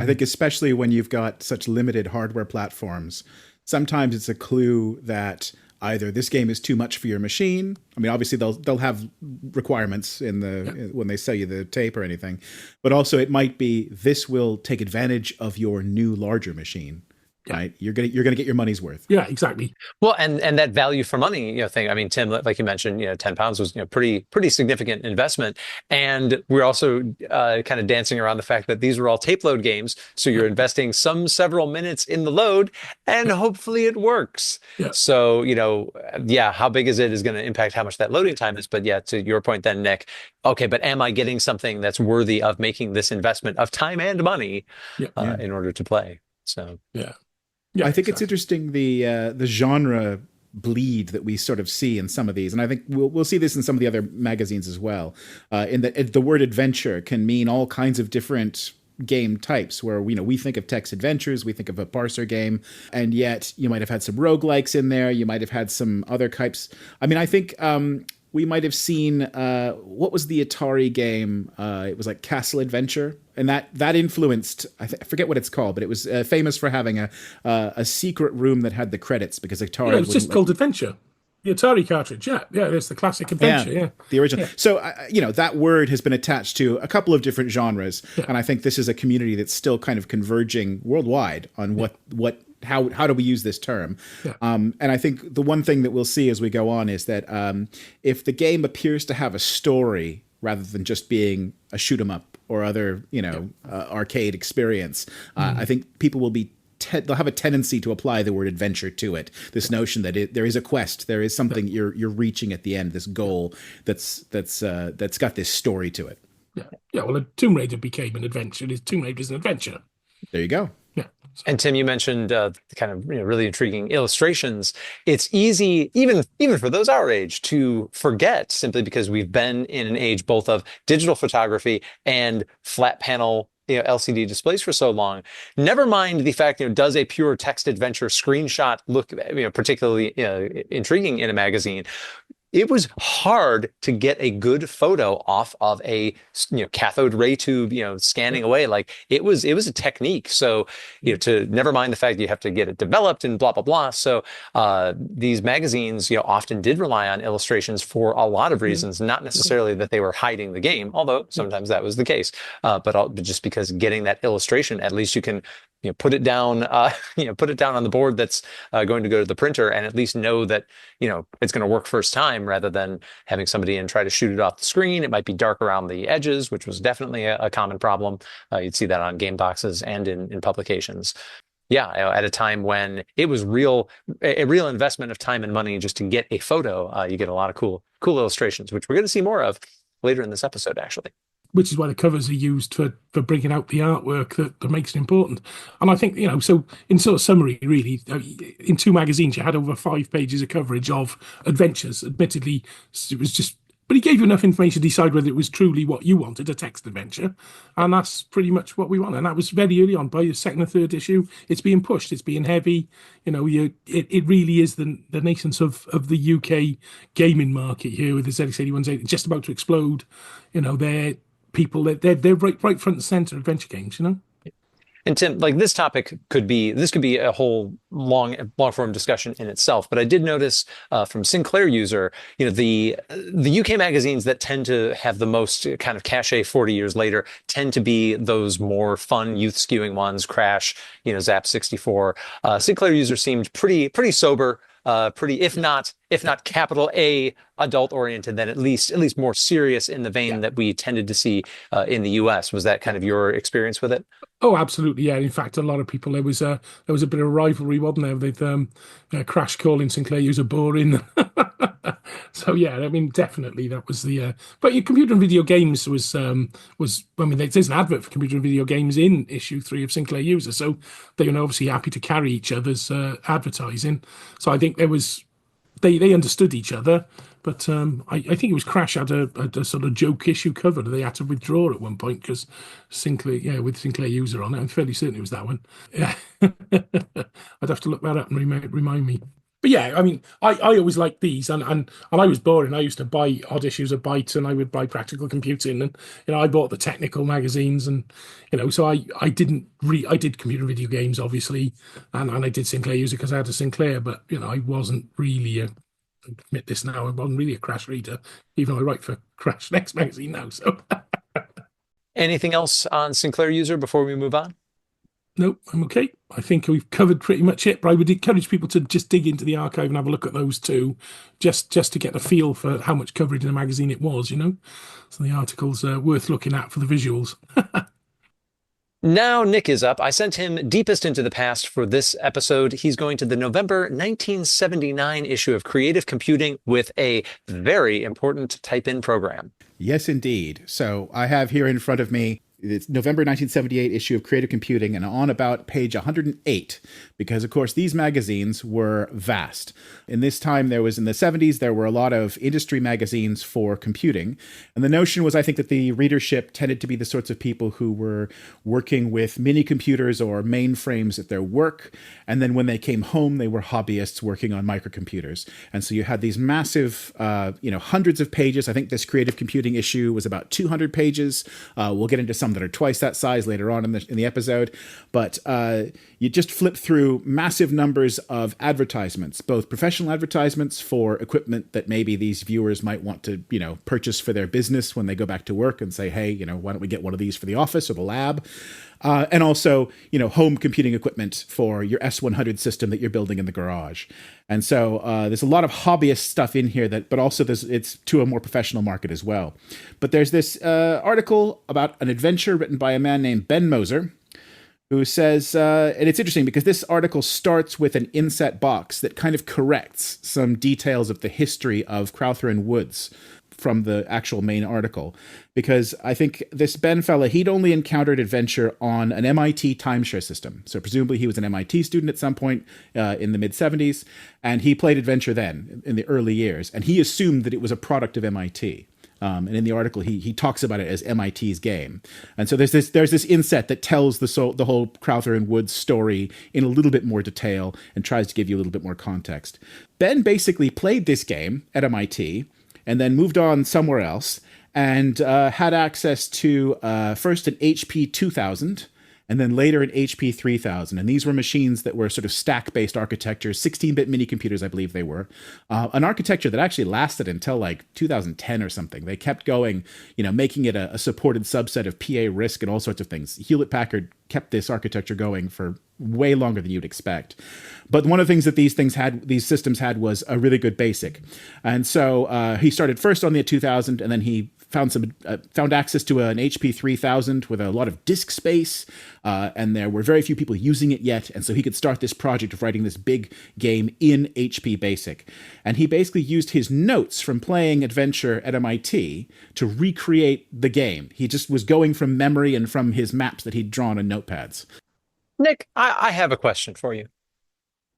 I think especially when you've got such limited hardware platforms, sometimes it's a clue that either this game is too much for your machine. I mean, obviously they'll have requirements in the when they sell you the tape or anything, but also it might be this will take advantage of your new larger machine. Yeah. Right, you're gonna get your money's worth. Yeah, exactly. Well, and that value for money, thing. I mean, Tim, like you mentioned, £10 was pretty significant investment, and we're also kind of dancing around the fact that these were all tape load games. So you're investing several minutes in the load, and hopefully it works. Yeah. So how big is it is going to impact how much that loading time is. But yeah, to your point, then Nick, okay, but am I getting something that's worthy of making this investment of time and money in order to play? So yeah. I think it's interesting the genre bleed that we sort of see in some of these, and I think we'll see this in some of the other magazines as well. In that the word adventure can mean all kinds of different game types. Where we think of text adventures, we think of a parser game, and yet you might have had some roguelikes in there. You might have had some other types. I mean, I think we might have seen what was the Atari game? It was like Castle Adventure. And that influenced, I forget what it's called, but it was famous for having a secret room that had the credits because Atari. Yeah, it was just called Adventure. The Atari cartridge, yeah, it's the classic Adventure, yeah. The original. Yeah. So, that word has been attached to a couple of different genres, and I think this is a community that's still kind of converging worldwide on how do we use this term. Yeah. And I think the one thing that we'll see as we go on is that if the game appears to have a story rather than just being a shoot 'em up or other, arcade experience, I think people will be they'll have a tendency to apply the word adventure to it. This notion that there is a quest, there is something you're reaching at the end, this goal that's got this story to it. Yeah. Well, a Tomb Raider became an adventure. Tomb Raider is an adventure. There you go. Yeah. And Tim, you mentioned kind of really intriguing illustrations. It's easy, even for those our age, to forget simply because we've been in an age both of digital photography and flat panel LCD displays for so long. Never mind the fact, does a pure text adventure screenshot look particularly intriguing in a magazine? It was hard to get a good photo off of a cathode ray tube scanning away. Like it was a technique. So to never mind the fact that you have to get it developed and blah blah blah. So these magazines often did rely on illustrations for a lot of reasons, not necessarily that they were hiding the game, although sometimes that was the case. But just because getting that illustration, at least you can put it down on the board that's going to go to the printer, and at least know that it's going to work first time, rather than having somebody in try to shoot it off the screen. It might be dark around the edges, which was definitely a common problem. You'd see that on game boxes and in publications. Yeah, at a time when it was a real investment of time and money just to get a photo. You get a lot of cool illustrations, which we're going to see more of later in this episode, actually. Which is why the covers are used for bringing out the artwork that makes it important. And I think, so in sort of summary, really, in two magazines, you had over 5 pages of coverage of adventures. Admittedly, it was just, but he gave you enough information to decide whether it was truly what you wanted, a text adventure. And that's pretty much what we want. And that was very early on. By the second or third issue, it's being pushed, it's being heavy. It really is the nascence of the UK gaming market here with the ZX81s just about to explode. They're people that they're right front and center adventure games, And Tim, like this topic could be a whole long form discussion in itself. But I did notice from Sinclair user, the UK magazines that tend to have the most kind of cachet 40 years later tend to be those more fun youth skewing ones. Crash, Zap 64. Sinclair user seemed pretty sober. Pretty, if not capital A adult oriented, then at least more serious in the vein that we tended to see in the US. Was that kind of your experience with it? Oh, absolutely, yeah. In fact, a lot of people there was a bit of rivalry, wasn't there? With Crash calling Sinclair user boring. So yeah, I mean, definitely that was the. But your computer and video games was. I mean, there's an advert for computer and video games in issue 3 of Sinclair user, so they were obviously happy to carry each other's advertising. So I think there was. They understood each other, but I think it was Crash had a sort of joke issue cover that they had to withdraw at one point because Sinclair, with Sinclair user on it. I'm fairly certain it was that one. Yeah, I'd have to look that up and remind me. But yeah, I mean, I always liked these, and I was boring. I used to buy odd issues of BYTE, and I would buy Practical Computing, and I bought the technical magazines, and so I did computer video games, obviously, and I did Sinclair User because I had a Sinclair, but I wasn't really admit this now, I wasn't really a Crash reader, even though I write for Crash Next magazine now. So Anything else on Sinclair User before we move on? no, I'm okay. I think we've covered pretty much it, but I would encourage people to just dig into the archive and have a look at those too, just to get a feel for how much coverage in a magazine it was, So the articles are worth looking at for the visuals. Now Nick is up. I sent him deepest into the past for this episode. He's going to the November 1979 issue of Creative Computing with a very important type-in program. Yes, indeed. So I have here in front of me it's November 1978 issue of Creative Computing, and on about page 108, because, of course, these magazines were vast. In this time, in the 70s, there were a lot of industry magazines for computing. And the notion was, I think, that the readership tended to be the sorts of people who were working with mini computers or mainframes at their work. And then when they came home, they were hobbyists working on microcomputers. And so you had these massive, hundreds of pages. I think this Creative Computing issue was about 200 pages. We'll get into some that are twice that size later on in the episode. But you just flip through massive numbers of advertisements, both professional advertisements for equipment that maybe these viewers might want to, purchase for their business when they go back to work and say, hey, why don't we get one of these for the office or the lab? And also, home computing equipment for your S100 system that you're building in the garage. And so there's a lot of hobbyist stuff in here but also it's to a more professional market as well. But there's this article about an adventure written by a man named Ben Moser, who says, and it's interesting because this article starts with an inset box that kind of corrects some details of the history of Crowther and Woods from the actual main article, because I think this Ben fella, he'd only encountered adventure on an MIT timeshare system. So presumably he was an MIT student at some point in the mid-70s, and he played adventure then in the early years, and he assumed that it was a product of MIT. And in the article, he talks about it as MIT's game. And so there's this inset that tells the whole Crowther and Woods story in a little bit more detail and tries to give you a little bit more context. Ben basically played this game at MIT and then moved on somewhere else and had access to first an HP 2000 and then later an HP 3000. And these were machines that were sort of stack-based architectures, 16-bit mini computers, I believe they were. An architecture that actually lasted until like 2010 or something. They kept going, making it a supported subset of PA RISC and all sorts of things. Hewlett-Packard kept this architecture going for way longer than you'd expect. But one of the things that these systems had was a really good BASIC. And so he started first on the 2000, and then he found access to an HP 3000 with a lot of disk space, and there were very few people using it yet, and so he could start this project of writing this big game in HP BASIC. And he basically used his notes from playing Adventure at MIT to recreate the game. He just was going from memory and from his maps that he'd drawn on notepads. Nick, I have a question for you.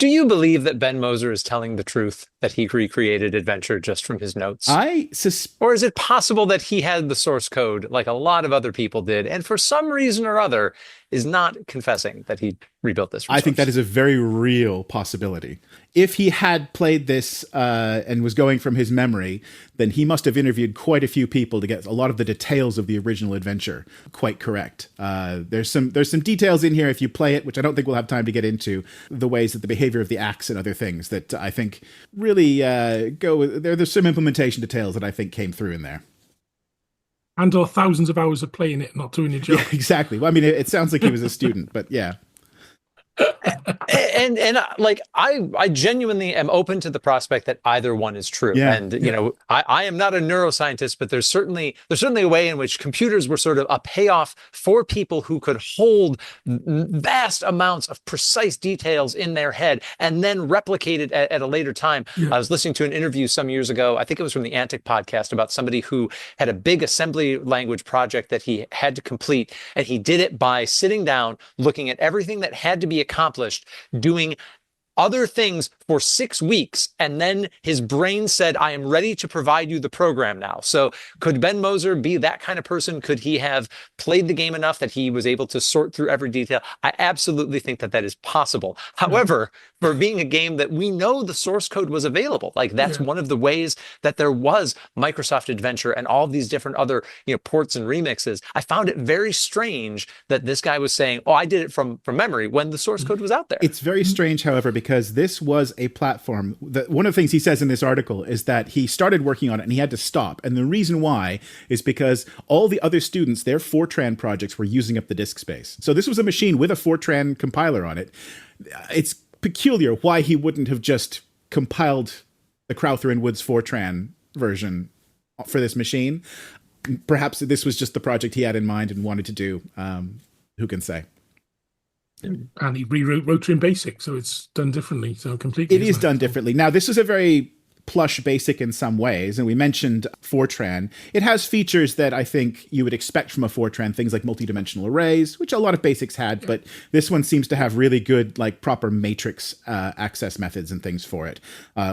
Do you believe that Ben Moser is telling the truth, that he recreated Adventure just from his notes? Or is it possible that he had the source code like a lot of other people did, and for some reason or other is not confessing that he rebuilt this resource? I think that is a very real possibility. If he had played this and was going from his memory, then he must have interviewed quite a few people to get a lot of the details of the original Adventure quite correct. There's some details in here if you play it, which I don't think we'll have time to get into, the ways that the behavior of the axe and other things that I think really there's some implementation details that I think came through in there. And/or thousands of hours of playing it, not doing your job. Yeah, exactly. Well, I mean, it sounds like he was a student, but yeah. And like I genuinely am open to the prospect that either one is true. Yeah, and I am not a neuroscientist, but there's certainly a way in which computers were sort of a payoff for people who could hold vast amounts of precise details in their head and then replicate it at a later time. Yeah. I was listening to an interview some years ago, I think it was from the Antic podcast, about somebody who had a big assembly language project that he had to complete, and he did it by sitting down, looking at everything that had to be accomplished, doing other things for 6 weeks, and then his brain said, I am ready to provide you the program now. So could Ben Moser be that kind of person? Could he have played the game enough that he was able to sort through every detail? I absolutely think that that is possible. However, for being a game that we know the source code was available, like that's one of the ways that there was Microsoft Adventure and all these different other, ports and remixes. I found it very strange that this guy was saying, oh, I did it from memory when the source code was out there. It's very strange, however, because this was a platform that one of the things he says in this article is that he started working on it and he had to stop. And the reason why is because all the other students, their Fortran projects were using up the disk space. So this was a machine with a Fortran compiler on it. It's peculiar why he wouldn't have just compiled the Crowther and Woods Fortran version for this machine. Perhaps this was just the project he had in mind and wanted to do. Who can say? And he rewrote Rotary and Basic, so it's done differently. So completely, it is done differently. Now, this is a very plush BASIC in some ways, and we mentioned Fortran. It has features that I think you would expect from a Fortran, things like multidimensional arrays, which a lot of BASICs had, but this one seems to have really good, like proper matrix access methods and things for it,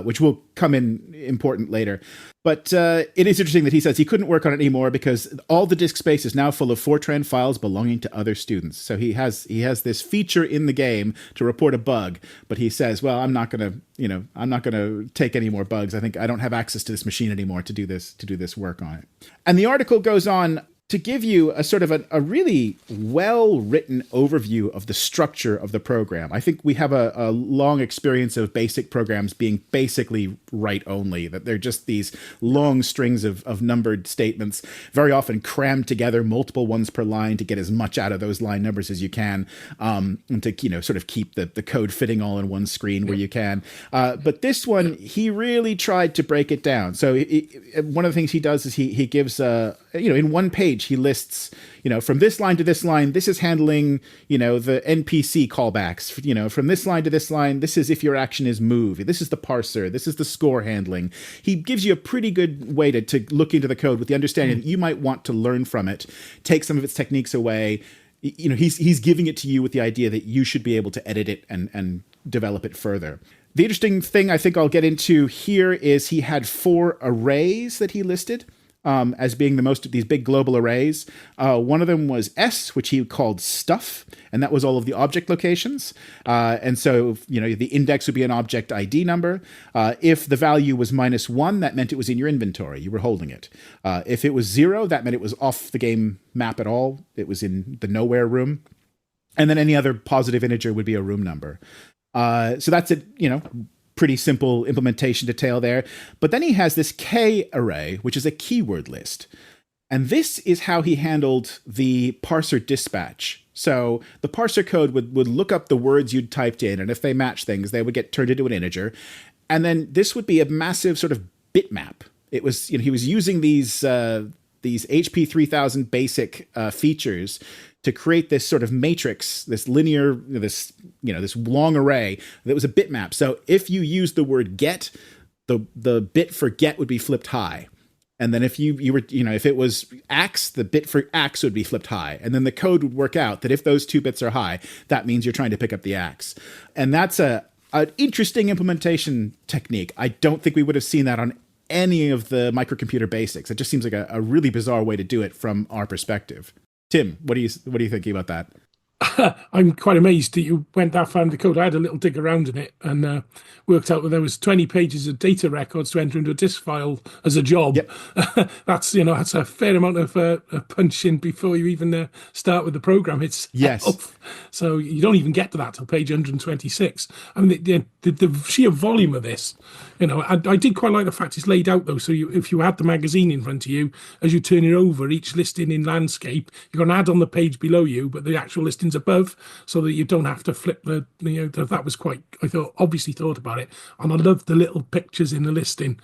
which will come in important later. But it is interesting that he says he couldn't work on it anymore because all the disk space is now full of Fortran files belonging to other students. So he has this feature in the game to report a bug, but he says, well, I'm not going to take any more bugs. I think I don't have access to this machine anymore to do this work on it. And the article goes on to give you a sort of a really well-written overview of the structure of the program. I think we have a long experience of BASIC programs being basically write-only, that they're just these long strings of numbered statements, very often crammed together, multiple ones per line to get as much out of those line numbers as you can, and to sort of keep the code fitting all in one screen where you can. But this one, he really tried to break it down. So one of the things he does is he gives in one page, he lists, from this line to this line, this is handling, the NPC callbacks, from this line to this line, this is if your action is move, this is the parser, this is the score handling. He gives you a pretty good way to look into the code with the understanding that you might want to learn from it, take some of its techniques away. He's giving it to you with the idea that you should be able to edit it and develop it further. The interesting thing I think I'll get into here is he had 4 arrays that he listed as being the most of these big global arrays. One of them was S, which he called stuff, and that was all of the object locations. And so, the index would be an object ID number. If the value was -1, that meant it was in your inventory. You were holding it. If it was 0, that meant it was off the game map at all. It was in the nowhere room. And then any other positive integer would be a room number. So that's it, pretty simple implementation detail there. But then he has this K array, which is a keyword list. And this is how he handled the parser dispatch. So the parser code would look up the words you'd typed in, and if they match things, they would get turned into an integer. And then this would be a massive sort of bitmap. It was, he was using these HP 3000 basic features to create this sort of matrix, this linear, this long array that was a bitmap. So if you used the word get, the bit for get would be flipped high. And then if you were, if it was axe, the bit for axe would be flipped high. And then the code would work out that if those 2 bits are high, that means you're trying to pick up the axe. And that's an interesting implementation technique. I don't think we would have seen that on any of the microcomputer basics. It just seems like a really bizarre way to do it from our perspective. Tim, what are you thinking about that? I'm quite amazed that you went that far in the code. I had a little dig around in it and worked out that there was 20 pages of data records to enter into a disk file as a job. Yep. That's a fair amount of punching before you even start with the program. It's yes. So you don't even get to that till page 126. I mean, the sheer volume of this, I did quite like the fact it's laid out though. So if you had the magazine in front of you, as you turn it over, each listing in landscape, you're going to add on the page below you, but the actual listing's above, so that you don't have to flip that was quite, I thought, obviously thought about it. And I loved the little pictures in the listing.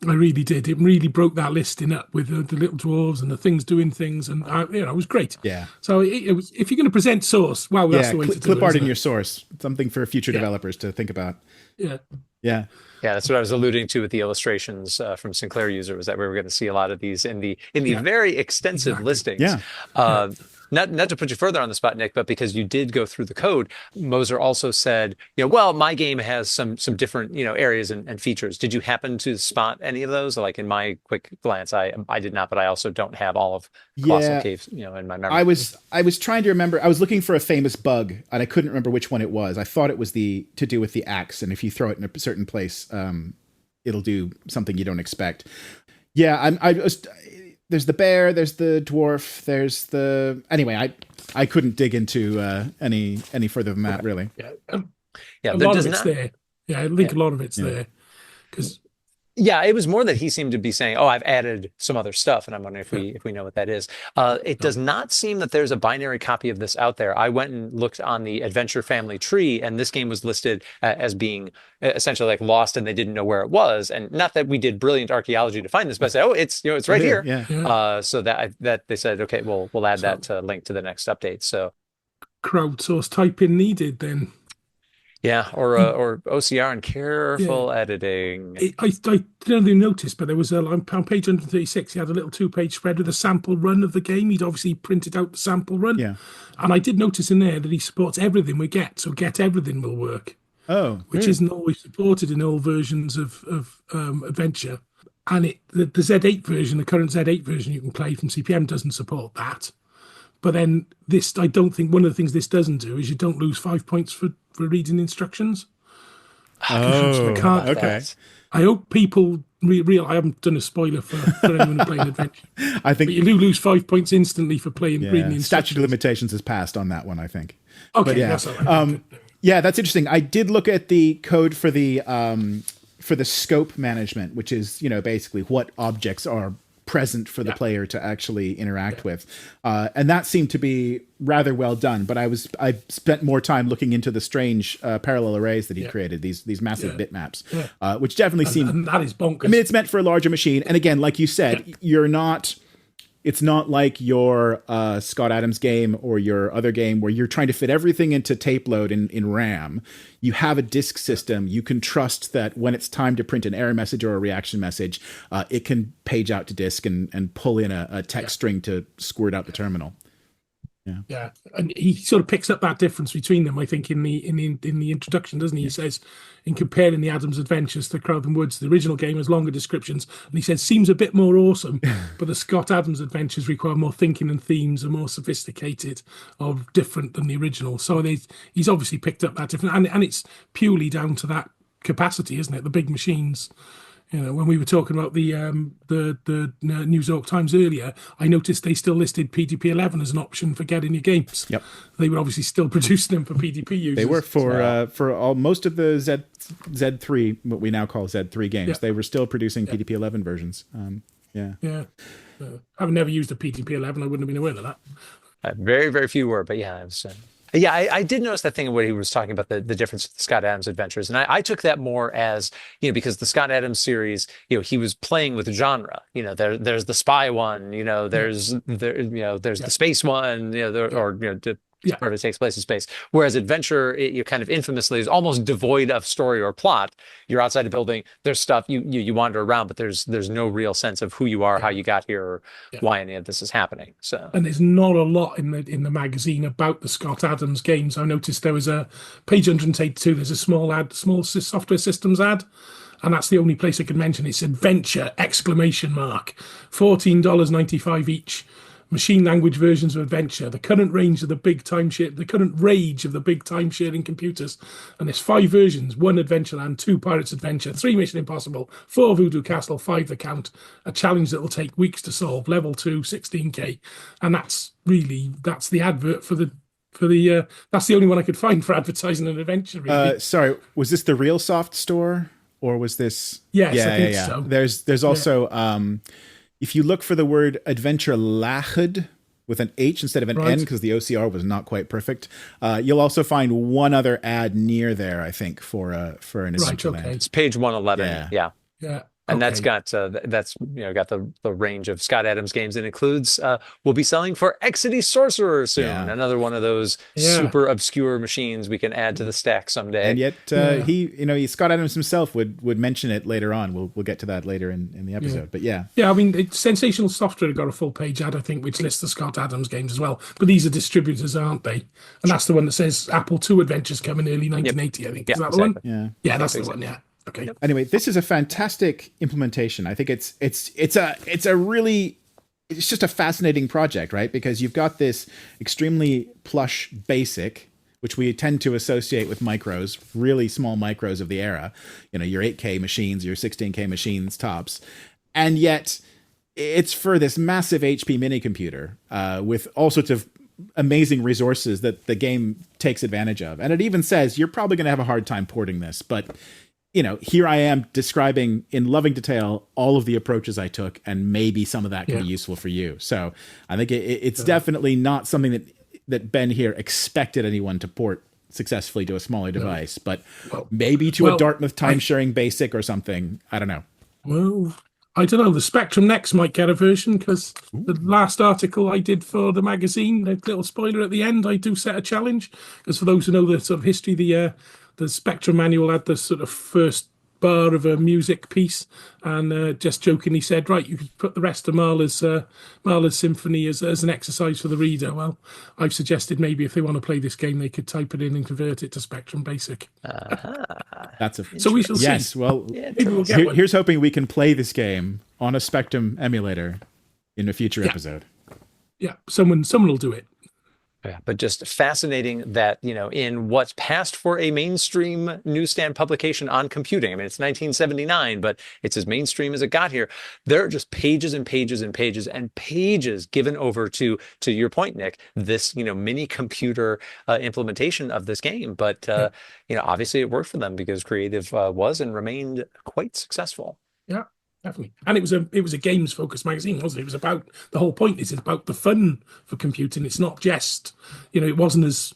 I really did. It really broke that listing up with the little dwarves and the things doing things, and it was great. Yeah. So it was, if you're going to present source, wow, that's the way to do it. Clip art in your source, something for future developers to think about. Yeah. Yeah. Yeah, that's what I was alluding to with the illustrations from Sinclair User, was that we were going to see a lot of these in the very extensive listings. Yeah. not to put you further on the spot, Nick, but because you did go through the code, Moser also said, well, my game has some different, areas and features. Did you happen to spot any of those? Like in my quick glance, I did not, but I also don't have all of Colossal Cave, in my memory. I was trying to remember. I was looking for a famous bug, and I couldn't remember which one it was. I thought it was to do with the axe, and if you throw it in a certain place, it'll do something you don't expect. Yeah, there's the bear, there's the dwarf, there's the... Anyway, I couldn't dig into any further than that, really. A lot of it's there. Yeah, I think a lot of it's there. Because... Yeah, it was more that he seemed to be saying, "Oh, I've added some other stuff," and I'm wondering if we know what that is. It does not seem that there's a binary copy of this out there. I went and looked on the Adventure family tree, and this game was listed as being essentially like lost, and they didn't know where it was. And not that we did brilliant archaeology to find this, but I said, "Oh, it's it's right here." Yeah. So that they said, "Okay, we'll add that link to the next update." So crowdsource typing needed then. Yeah, or OCR and careful editing. I didn't really notice, but there was on page 136, he had a little 2-page spread with a sample run of the game. He'd obviously printed out the sample run. Yeah. And I did notice in there that he supports everything we get, so Get Everything will work. Oh. Which isn't always supported in all versions of Adventure. And the Z8 version, the current Z8 version you can play from CPM doesn't support that. But then this, I don't think one of the things this doesn't do is you don't lose 5 points for reading instructions. Okay. I hope people realize I haven't done a spoiler for anyone playing Adventure. I think but you do lose 5 points instantly for reading the instructions. Statute of limitations has passed on that one, I think. Okay, that's all right. Yeah, that's interesting. I did look at the code for the scope management, which is basically what objects are present for the player to actually interact with, and that seemed to be rather well done. But I spent more time looking into the strange parallel arrays that he created, these massive bitmaps, which definitely seem, and that is bonkers. I mean, it's meant for a larger machine, and again, like you said, it's not like your Scott Adams game or your other game where you're trying to fit everything into tape load in RAM. You have a disk system. You can trust that when it's time to print an error message or a reaction message, it can page out to disk and pull in a text string to squirt out the terminal. Yeah, and he sort of picks up that difference between them, I think, in the introduction, doesn't he? He says, in comparing the Adams Adventures to Crowther Woods, the original game has longer descriptions, and he says seems a bit more awesome, but the Scott Adams Adventures require more thinking and themes are more sophisticated or different than the original. So he's obviously picked up that difference, and it's purely down to that capacity, isn't it? The big machines. When we were talking about the New York Times earlier, I noticed they still listed PDP-11 as an option for getting your games. Yep, they were obviously still producing them for PDP users. They were for most of the Z3, what we now call Z3 games. Yeah. They were still producing PDP-11 versions. I've never used a PDP-11. I wouldn't have been aware of that. Very, very few were, but yeah, it was. Yeah, I did notice that thing where he was talking about the difference with the Scott Adams Adventures, and I took that more as because the Scott Adams series, he was playing with genre. There's the spy one, there's the space one, where it takes place in space. Whereas Adventure, you kind of infamously is almost devoid of story or plot. You're outside a building. There's stuff you wander around, but there's no real sense of who you are, how you got here, or why any of this is happening. So, and there's not a lot in the magazine about the Scott Adams games. I noticed there was a page 182. There's a small software systems ad. And that's the only place I could mention. It's Adventure! $14.95 each. Machine language versions of Adventure, the current rage of the big time sharing computers, and there's 5 versions: 1 Adventureland, 2 Pirates Adventure, 3 Mission Impossible, 4 Voodoo Castle, 5 The Count, a challenge that will take weeks to solve, level 2, 16k, and that's the advert for the that's the only one I could find for advertising an adventure. Really. Sorry, was this the RealSoft store or was this? Yes, I think so. There's also. If you look for the word Adventure Lachud with an H instead of an N, because the OCR was not quite perfect, you'll also find one other ad near there, I think, for an Adventure Land. It's page 111. Yeah. And that's Okay. got got the range of Scott Adams games. It includes we'll be selling for Exidy Sorcerer soon. Yeah. Another one of those Yeah. super obscure machines we can add to the stack someday. And yet Yeah. Scott Adams himself would mention it later on. We'll get to that later in the episode. But yeah. Yeah, I mean, Sensational Software have got a full page ad, I think, which lists the Scott Adams games as well. But these are distributors, aren't they? And that's the one that says Apple II Adventures coming early 1980, I think. Yeah, Is that exactly. the one? Yeah. Yeah, that's the one, yeah. Okay. Yep. Anyway, this is a fantastic implementation. I think it's just a fascinating project, right? Because you've got this extremely plush basic, which we tend to associate with micros, really small micros of the era, your 8K machines, your 16K machines tops. And yet it's for this massive HP mini computer with all sorts of amazing resources that the game takes advantage of. And it even says you're probably going to have a hard time porting this, but here I am describing in loving detail all of the approaches I took, and maybe some of that can be useful for you. So I think it's definitely not something that Ben here expected anyone to port successfully to a smaller device, but maybe to a Dartmouth time-sharing basic or something. I don't know. Well, I don't know. The Spectrum Next might get a version, because the last article I did for the magazine, a little spoiler at the end, I do set a challenge. Because for those who know the sort of history, the Spectrum manual had the sort of first bar of a music piece, and just jokingly said, right, you could put the rest of Mahler's symphony as an exercise for the reader. Well, I've suggested maybe if they want to play this game, they could type it in and convert it to Spectrum Basic. That's so we shall see. Yes, well, Maybe we'll get one. here's hoping we can play this game on a Spectrum emulator in a future episode. Yeah, someone will do it. Yeah, but just fascinating that, in what's passed for a mainstream newsstand publication on computing. I mean, it's 1979, but it's as mainstream as it got here. There are just pages and pages and pages and pages given over to your point, Nick, this, mini computer implementation of this game. But, obviously it worked for them because Creative was and remained quite successful. Yeah, definitely. And it was a games focused magazine, wasn't it? It was about, the whole point is it's about the fun for computing. It's not just, it wasn't as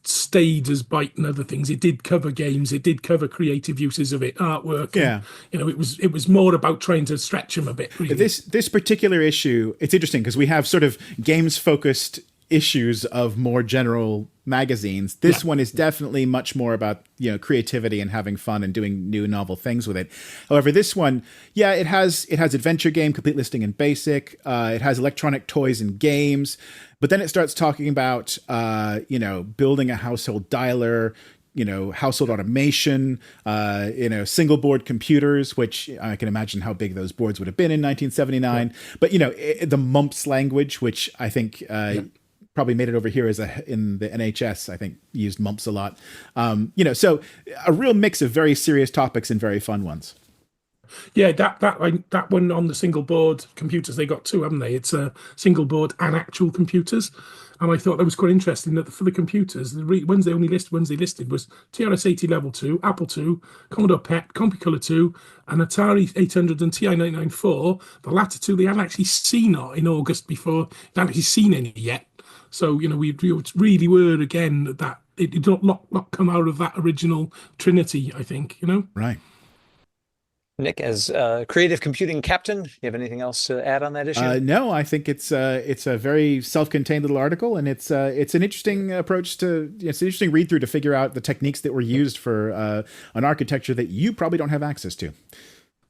staid as BYTE and other things. It did cover games. It did cover creative uses of it, artwork. Yeah. And, it was more about trying to stretch them a bit. Really. This particular issue, it's interesting because we have sort of games focused issues of more general magazines. This one is definitely much more about, creativity and having fun and doing new novel things with it. However, this one, it has adventure game, complete listing and basic. It has electronic toys and games, but then it starts talking about, building a household dialer, household automation, single board computers, which I can imagine how big those boards would have been in 1979. But, the mumps language, which I think, probably made it over here in the NHS, I think used mumps a lot. So a real mix of very serious topics and very fun ones. Yeah, that one on the single board computers, they got two, haven't they? It's a single board and actual computers. And I thought that was quite interesting that for the computers, the ones they listed was TRS-80 Level 2, Apple II, Commodore PET, CompuColor 2, and Atari 800 and TI-994. The latter two they hadn't actually seen in August before. They hadn't actually seen any yet. So, we really were, again, that it did not come out of that original trinity, I think, Right. Nick, as creative computing captain, you have anything else to add on that issue? No, I think it's a very self-contained little article, and it's an interesting approach it's an interesting read through to figure out the techniques that were used for an architecture that you probably don't have access to.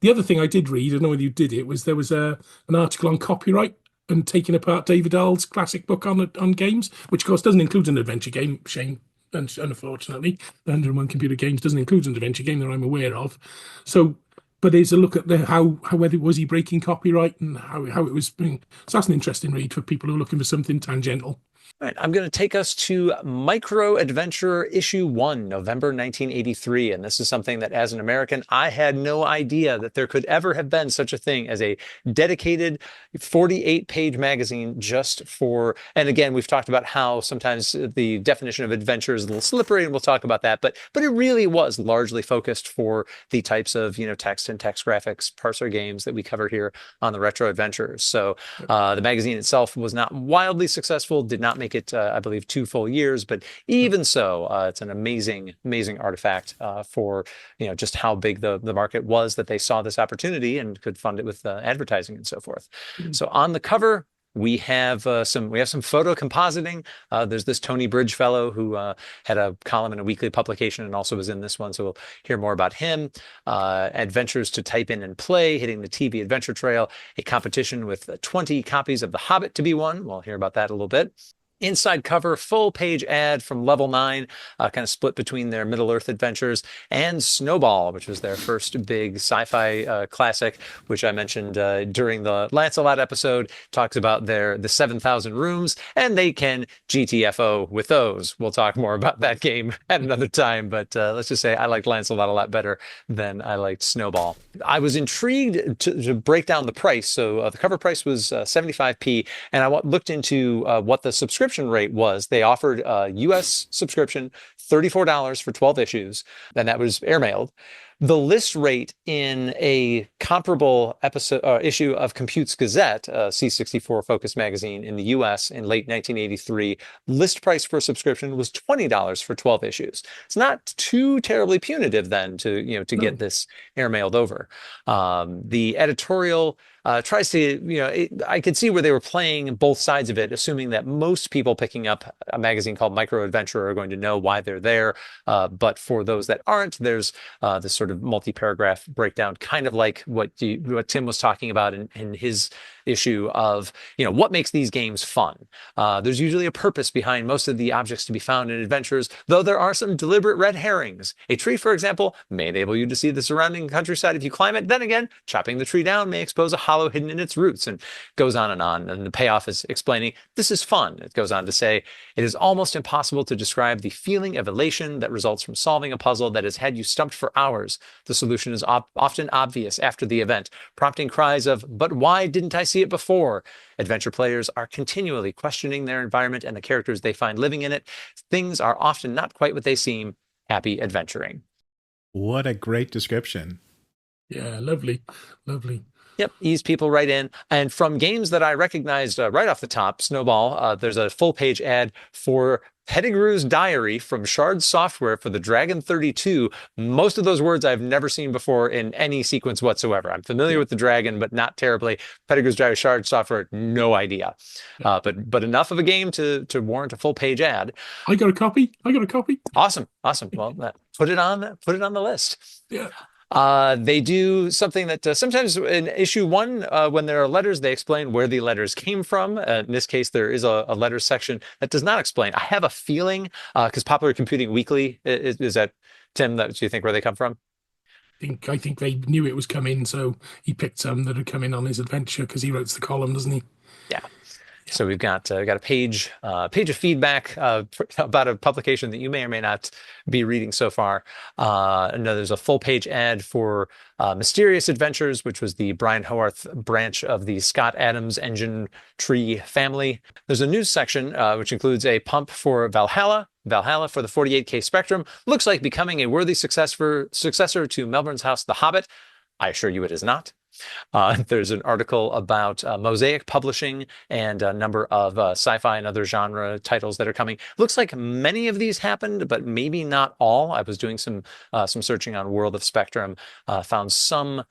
The other thing I did read, I don't know whether you did it, was there was an article on copyright and taking apart David Dahl's classic book on games, which of course doesn't include an adventure game, shame. And unfortunately, the 101 Computer Games doesn't include an adventure game that I'm aware of. So, but there's a look at how whether was he breaking copyright and how it was being. So that's an interesting read for people who are looking for something tangential. All right, I'm going to take us to Micro Adventure Issue 1, November 1983. And this is something that, as an American, I had no idea that there could ever have been such a thing as a dedicated 48-page magazine just for, and again, we've talked about how sometimes the definition of adventure is a little slippery, and we'll talk about that. But it really was largely focused for the types of, text and text graphics parser games that we cover here on the Retro Adventures. So the magazine itself was not wildly successful, did not make make it, I believe, 2 full years, but even so, it's an amazing, amazing artifact for just how big the market was that they saw this opportunity and could fund it with advertising and so forth. So on the cover, we have some photo compositing. There's this Tony Bridge fellow who had a column in a weekly publication and also was in this one, so we'll hear more about him. Adventures to type in and play, hitting the TV adventure trail, a competition with 20 copies of The Hobbit to be won. We'll hear about that a little bit. Inside cover, full page ad from Level 9, kind of split between their Middle-earth adventures, and Snowball, which was their first big sci-fi classic, which I mentioned during the Lancelot episode. Talks about the 7,000 rooms, and they can GTFO with those. We'll talk more about that game at another time, but let's just say I liked Lancelot a lot better than I liked Snowball. I was intrigued to break down the price. So the cover price was 75p, and I looked into what the subscription rate was. They offered a US subscription, $34 for 12 issues, and that was airmailed. The list rate in a comparable issue of Compute's Gazette, C64 Focus magazine in the US in late 1983, list price for a subscription was $20 for 12 issues. It's not too terribly punitive then to get this airmailed over. The editorial tries to, I could see where they were playing both sides of it, assuming that most people picking up a magazine called Micro Adventure are going to know why they're there. But for those that aren't, there's this sort of multi-paragraph breakdown, kind of like what Tim was talking about in his issue of, what makes these games fun. There's usually a purpose behind most of the objects to be found in adventures, though there are some deliberate red herrings. A tree, for example, may enable you to see the surrounding countryside if you climb it. Then again, chopping the tree down may expose a hollow hidden in its roots, and goes on. And the payoff is explaining, this is fun. It goes on to say, it is almost impossible to describe the feeling of elation that results from solving a puzzle that has had you stumped for hours. The solution is often obvious after the event, prompting cries of, but why didn't I see it before? Adventure players are continually questioning their environment and the characters they find living in it. Things are often not quite what they seem. Happy adventuring. What a great description. Yeah, lovely, lovely. Yep, ease people right in. And from games that I recognized right off the top, Snowball, there's a full page ad for Pettigrew's Diary from Shard Software for the Dragon 32. Most of those words I've never seen before in any sequence whatsoever. I'm familiar with the Dragon, but not terribly. Pettigrew's Diary, Shard Software, no idea. But enough of a game to warrant a full page ad. I got a copy. Awesome. Well, put it on the list. Yeah. They do something that sometimes in issue 1, when there are letters, they explain where the letters came from. In this case, there is a letters section that does not explain. I have a feeling, because Popular Computing Weekly, is that, Tim, that you think where they come from? I think they knew it was coming, so he picked some that had come in on his adventure because he wrote the column, doesn't he? Yeah. So we've got a page of feedback about a publication that you may or may not be reading so far. There's a full page ad for Mysterious Adventures, which was the Brian Howarth branch of the Scott Adams engine tree family. There's a news section which includes a pump for Valhalla for the 48K Spectrum. Looks like becoming a worthy successor to Melbourne's house, The Hobbit. I assure you it is not. There's an article about Mosaic Publishing and a number of sci-fi and other genre titles that are coming. Looks like many of these happened, but maybe not all. I was doing some searching on World of Spectrum, found some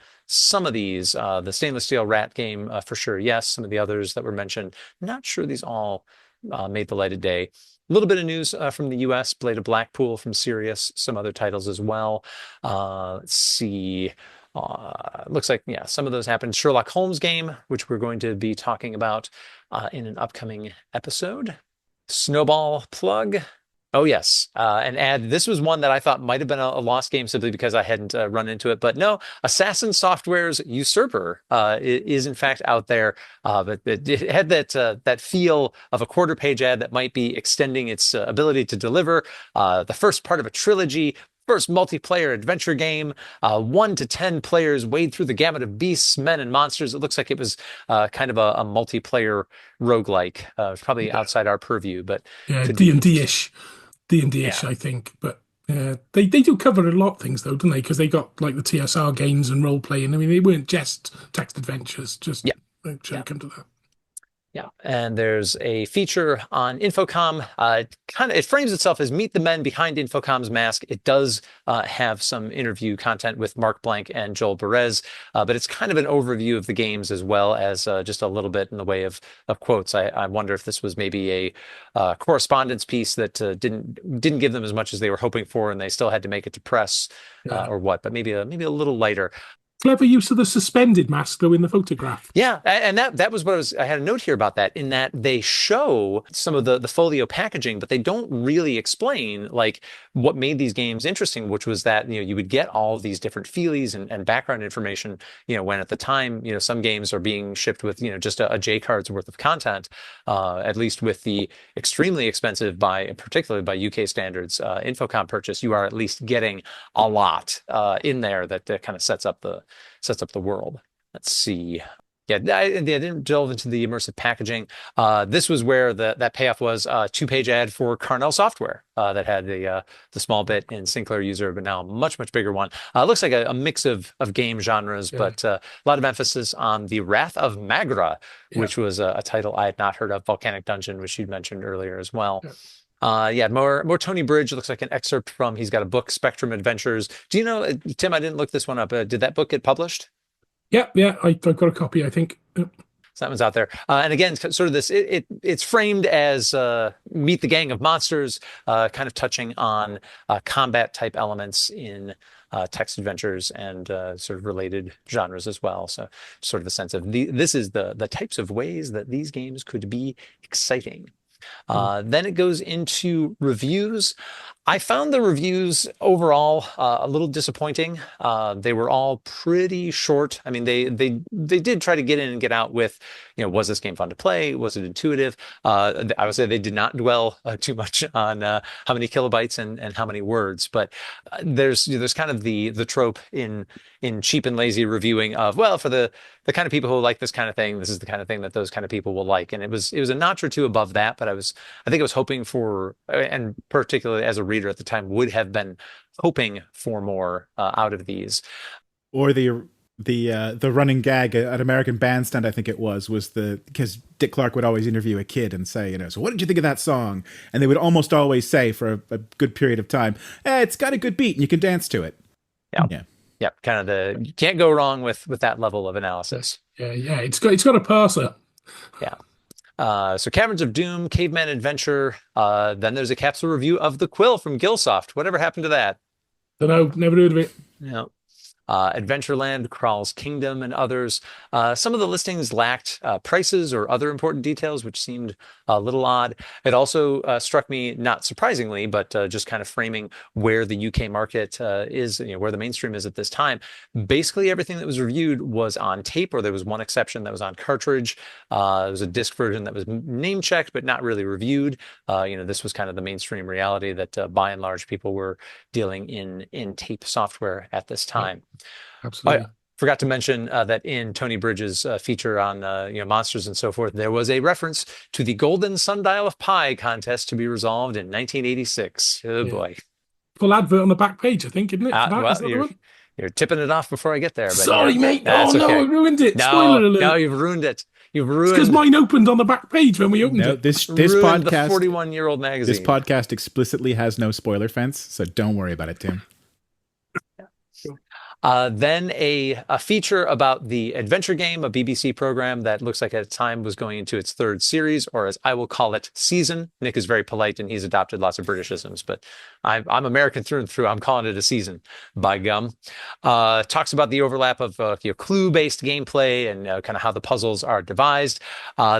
of these. The Stainless Steel Rat game, for sure, yes. Some of the others that were mentioned, not sure these all made the light of day. A little bit of news from the U.S. Blade of Blackpool from Sirius, some other titles as well. Let's see. Looks like, some of those happened. Sherlock Holmes game, which we're going to be talking about in an upcoming episode. Snowball plug. Oh, yes. An ad. This was one that I thought might have been a lost game simply because I hadn't run into it. But no, Assassin Software's Usurper is in fact out there. But it had that feel of a quarter page ad that might be extending its ability to deliver the first part of a trilogy. First multiplayer adventure game, 1 to 10 players wade through the gamut of beasts, men, and monsters. It looks like it was kind of a multiplayer roguelike. It's probably outside our purview, but D&D-ish, I think. But they do cover a lot of things, though, don't they? Because they got like the TSR games and role playing. I mean, they weren't just text adventures. Come to that. Yeah, and there's a feature on Infocom. It frames itself as Meet the Men Behind Infocom's Mask. It does have some interview content with Mark Blank and Joel Perez, but it's kind of an overview of the games as well as just a little bit in the way of quotes. I wonder if this was maybe a correspondence piece that didn't give them as much as they were hoping for, and they still had to make it to press or what. But maybe a little lighter. Clever use of the suspended mask, though, in the photograph. Yeah, and that was what I had a note here about that, in that they show some of the folio packaging, but they don't really explain like what made these games interesting, which was that, you would get all of these different feelies and background information, when at the time, some games are being shipped with, just a J card's worth of content, at least with the extremely expensive particularly by UK standards, Infocom purchase, you are at least getting a lot in there that kind of sets up the world. Let's see. Yeah, I didn't delve into the immersive packaging. This was where that payoff was a 2-page ad for Carnell Software that had the small bit in Sinclair user, but now a much, much bigger one. It looks like a mix of game genres, but a lot of emphasis on The Wrath of Magra, which was a title I had not heard of, Volcanic Dungeon, which you mentioned earlier as well. More Tony Bridge. It looks like an excerpt from, he's got a book, Spectrum Adventures. Do you know, Tim, I didn't look this one up. Did that book get published? Yeah, I got a copy, I think. So that one's out there. And again, sort of this, it's framed as Meet the Gang of Monsters, kind of touching on combat type elements in text adventures and sort of related genres as well. So sort of a sense of this is the types of ways that these games could be exciting. Then it goes into reviews. I found the reviews overall a little disappointing. They were all pretty short. I mean, they did try to get in and get out with, was this game fun to play? Was it intuitive? I would say they did not dwell too much on how many kilobytes and how many words. But there's kind of the trope in cheap and lazy reviewing of, well, for the kind of people who like this kind of thing, this is the kind of thing that those kind of people will like. And it was a notch or two above that, but I think I was hoping for, and particularly as a reader at the time, would have been hoping for more out of these. Or the running gag at American Bandstand, I think it was because Dick Clark would always interview a kid and say, so what did you think of that song? And they would almost always say for a good period of time, it's got a good beat and you can dance to it. Yeah, kind of you can't go wrong with that level of analysis. Yeah, it's got a parser. Yeah. So Caverns of Doom, Caveman Adventure. Then there's a capsule review of The Quill from Gilsoft. Whatever happened to that? Don't know, never heard of it. Yeah. Adventureland, Crawl's Kingdom, and others. Some of the listings lacked prices or other important details, which seemed a little odd. It also struck me, not surprisingly, but just kind of framing where the UK market is, where the mainstream is at this time. Basically, everything that was reviewed was on tape, or there was one exception that was on cartridge. There was a disc version that was name-checked, but not really reviewed. This was kind of the mainstream reality that, by and large, people were dealing in tape software at this time. Absolutely. I forgot to mention that in Tony Bridges' feature on monsters and so forth, there was a reference to the Golden Sundial of Pi contest to be resolved in 1986. Oh boy! Full advert on the back page, I think, isn't it? You're tipping it off before I get there. But sorry, mate. Okay. No, I ruined it. No, Spoiler alert. No, you've ruined it. You've ruined. Because mine opened on the back page when we opened it. This podcast, the 41-year-old magazine. This podcast explicitly has no spoiler fence, so don't worry about it, Tim. Then a feature about the Adventure Game, a BBC program that looks like at the time was going into its third series, or as I will call it, season. Nick is very polite and he's adopted lots of Britishisms, but I'm American through and through. I'm calling it a season, by gum. Talks about the overlap of clue-based gameplay and kind of how the puzzles are devised.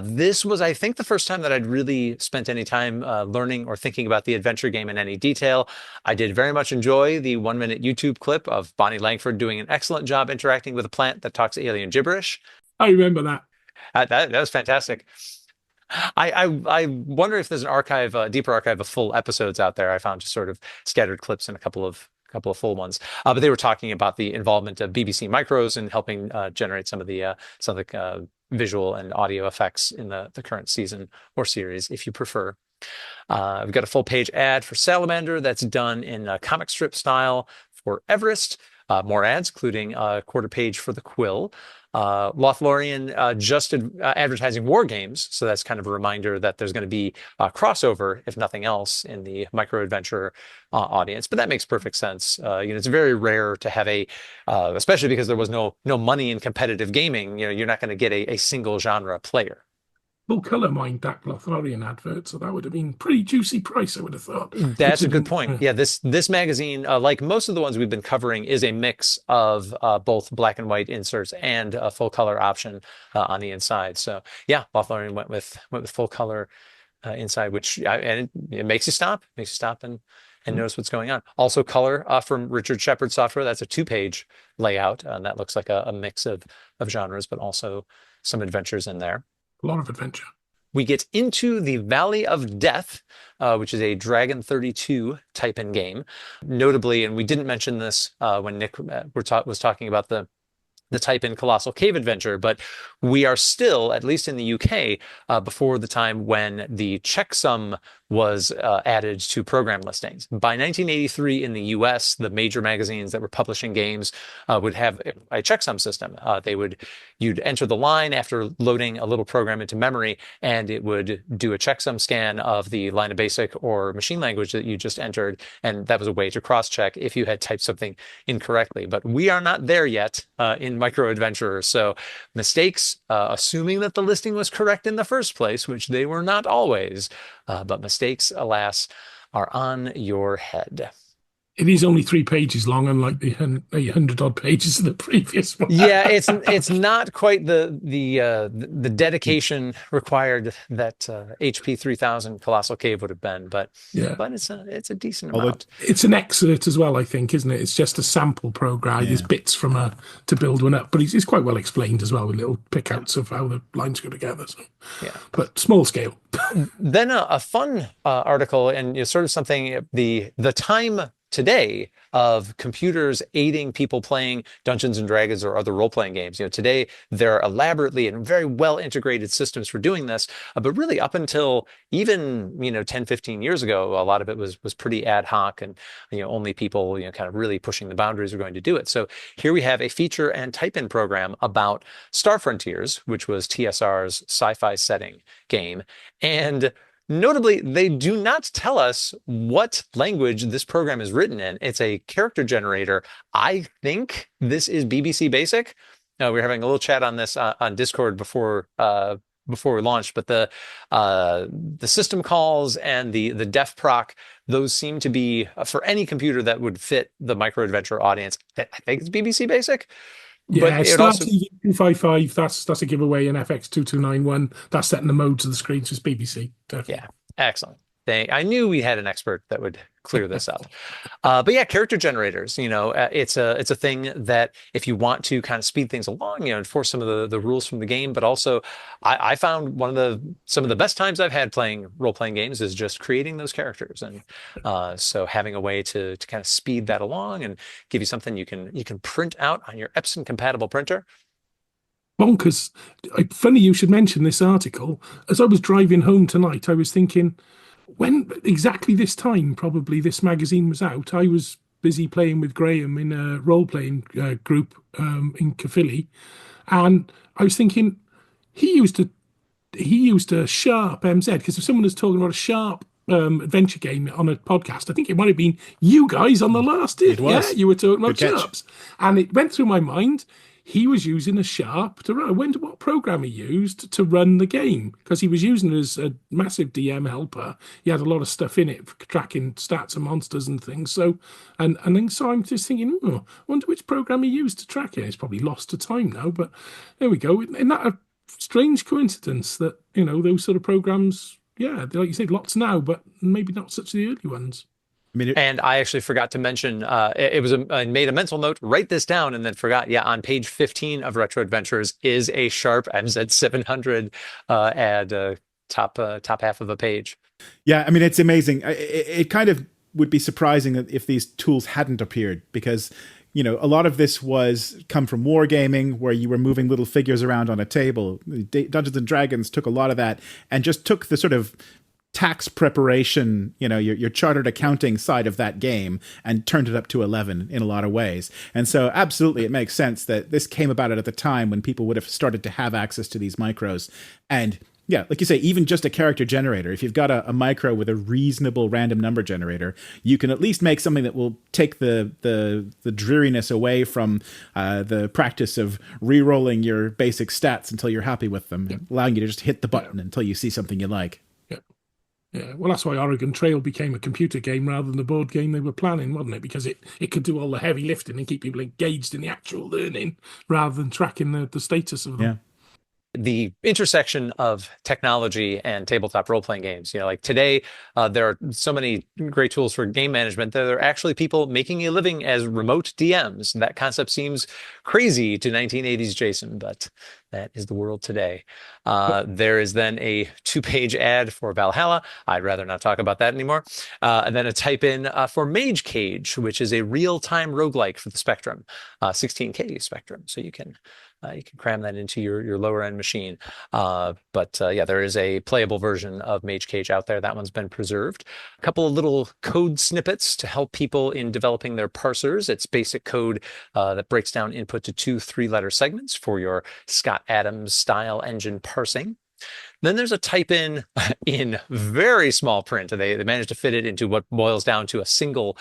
This was, I think, the first time that I'd really spent any time learning or thinking about the Adventure Game in any detail. I did very much enjoy the 1-minute YouTube clip of Bonnie Langford doing an excellent job interacting with a plant that talks alien gibberish. I remember that. That was fantastic. I wonder if there's a deeper archive of full episodes out there. I found just sort of scattered clips and a couple of full ones. But they were talking about the involvement of BBC Micros and helping generate some of the visual and audio effects in the current season or series, if you prefer. We've got a full page ad for Salamander that's done in comic strip style for Everest. more ads, including a quarter page for the Quill. Lothlorien just advertising war games, so that's kind of a reminder that there's going to be a crossover, if nothing else, in the micro adventure audience. But that makes perfect sense. It's very rare to have especially because there was no money in competitive gaming. You're not going to get a single genre player. Full color mined that Lothlorien advert, so that would have been pretty juicy price, I would have thought. That's a good point. Yeah, this magazine, like most of the ones we've been covering, is a mix of both black and white inserts and a full color option on the inside. So yeah, Lothlorien went with full color inside, which and it makes you stop, and notice what's going on. Also, color from Richard Shepard Software. That's a 2-page layout, and that looks like a mix of genres, but also some adventures in there. A lot of adventure. We get into the Valley of Death, which is a Dragon 32 type-in game. Notably, and we didn't mention this when Nick was talking about the type-in Colossal Cave Adventure, but we are still, at least in the UK, before the time when the checksum was added to program listings. By 1983 in the US, the major magazines that were publishing games would have a checksum system. You'd enter the line after loading a little program into memory, and it would do a checksum scan of the line of basic or machine language that you just entered, and that was a way to cross-check if you had typed something incorrectly. But we are not there yet in Micro Adventurer, so mistakes, assuming that the listing was correct in the first place, which they were not always, but mistakes, alas, are on your head. It is only 3 pages long, unlike the 800-odd pages of the previous one. Yeah, it's not quite the dedication required that HP 3000 Colossal Cave would have been, but it's a decent amount. It's an excerpt as well, I think, isn't it? It's just a sample program. There's bits from to build one up, but it's quite well explained as well, with little pickouts of how the lines go together. So. Yeah, but small scale. Then a fun article, and sort of something the time today of computers aiding people playing Dungeons and Dragons or other role-playing games. Today there are elaborately and very well integrated systems for doing this, but really up until even 10, 15 years ago, a lot of it was pretty ad hoc, and only people kind of really pushing the boundaries were going to do it. So here we have a feature and type-in program about Star Frontiers, which was TSR's sci-fi setting game, and notably, they do not tell us what language this program is written in. It's a character generator. I think this is BBC Basic. We were having a little chat on this on Discord before we launched, but the system calls and the def proc, those seem to be for any computer that would fit the Micro Adventure audience. I think it's BBC Basic. Yeah, but Star TV 255, that's a giveaway, and FX 2291, that's setting the modes of the screens. It's BBC. Definitely. Yeah, excellent. I knew we had an expert that would clear this up. But yeah, character generators, it's a thing that if you want to kind of speed things along, enforce some of the rules from the game, but also I found some of the best times I've had playing role-playing games is just creating those characters. And so having a way to kind of speed that along and give you something you can print out on your Epson compatible printer. Bonkers. Funny you should mention this article. As I was driving home tonight, I was thinking, when exactly this time probably this magazine was out, I was busy playing with Graham in a role-playing group in Caerphilly, and I was thinking he used a Sharp MZ, because if someone was talking about a Sharp adventure game on a podcast, I think it might have been you guys on the last year. Yeah, you were talking about Sharps, and it went through my mind. He was using a Sharp to run. I wonder what program he used to run the game, because he was using it as a massive DM helper. He had a lot of stuff in it for tracking stats and monsters and things. So, and then so I'm just thinking, I wonder which program he used to track it. It's probably lost to time now, but there we go. Isn't that a strange coincidence that those sort of programs? Yeah, like you said, lots now, but maybe not such the early ones. And I actually forgot to mention, I made a mental note, write this down, and then forgot. Yeah, on page 15 of Retro Adventures is a Sharp MZ700 ad, top half of a page. Yeah, it's amazing. It kind of would be surprising if these tools hadn't appeared, because a lot of this come from wargaming, where you were moving little figures around on a table. Dungeons and Dragons took a lot of that and just took the sort of tax preparation, your chartered accounting side of that game, and turned it up to 11 in a lot of ways. And so absolutely, it makes sense that this came about at the time when people would have started to have access to these micros. And yeah, like you say, even just a character generator, if you've got a micro with a reasonable random number generator, you can at least make something that will take the dreariness away from the practice of re-rolling your basic stats until you're happy with them, allowing you to just hit the button until you see something you like. Yeah, well, that's why Oregon Trail became a computer game rather than the board game they were planning, wasn't it? Because it could do all the heavy lifting and keep people engaged in the actual learning rather than tracking the status of them. Yeah. The intersection of technology and tabletop role-playing games. Like today, there are so many great tools for game management. There are actually people making a living as remote DMs. That concept seems crazy to 1980s Jason, but that is the world today. There is then a 2-page ad for Valhalla. I'd rather not talk about that anymore. And then a type-in for Mage Cage, which is a real-time roguelike for the Spectrum, 16K Spectrum. So you can cram that into your lower end machine. But there is a playable version of Mage Cage out there. That one's been preserved. A couple of little code snippets to help people in developing their parsers. It's basic code that breaks down input to 2 3-letter segments for your Scott Adams style engine parsing. Then there's a type-in in very small print. They managed to fit it into what boils down to a single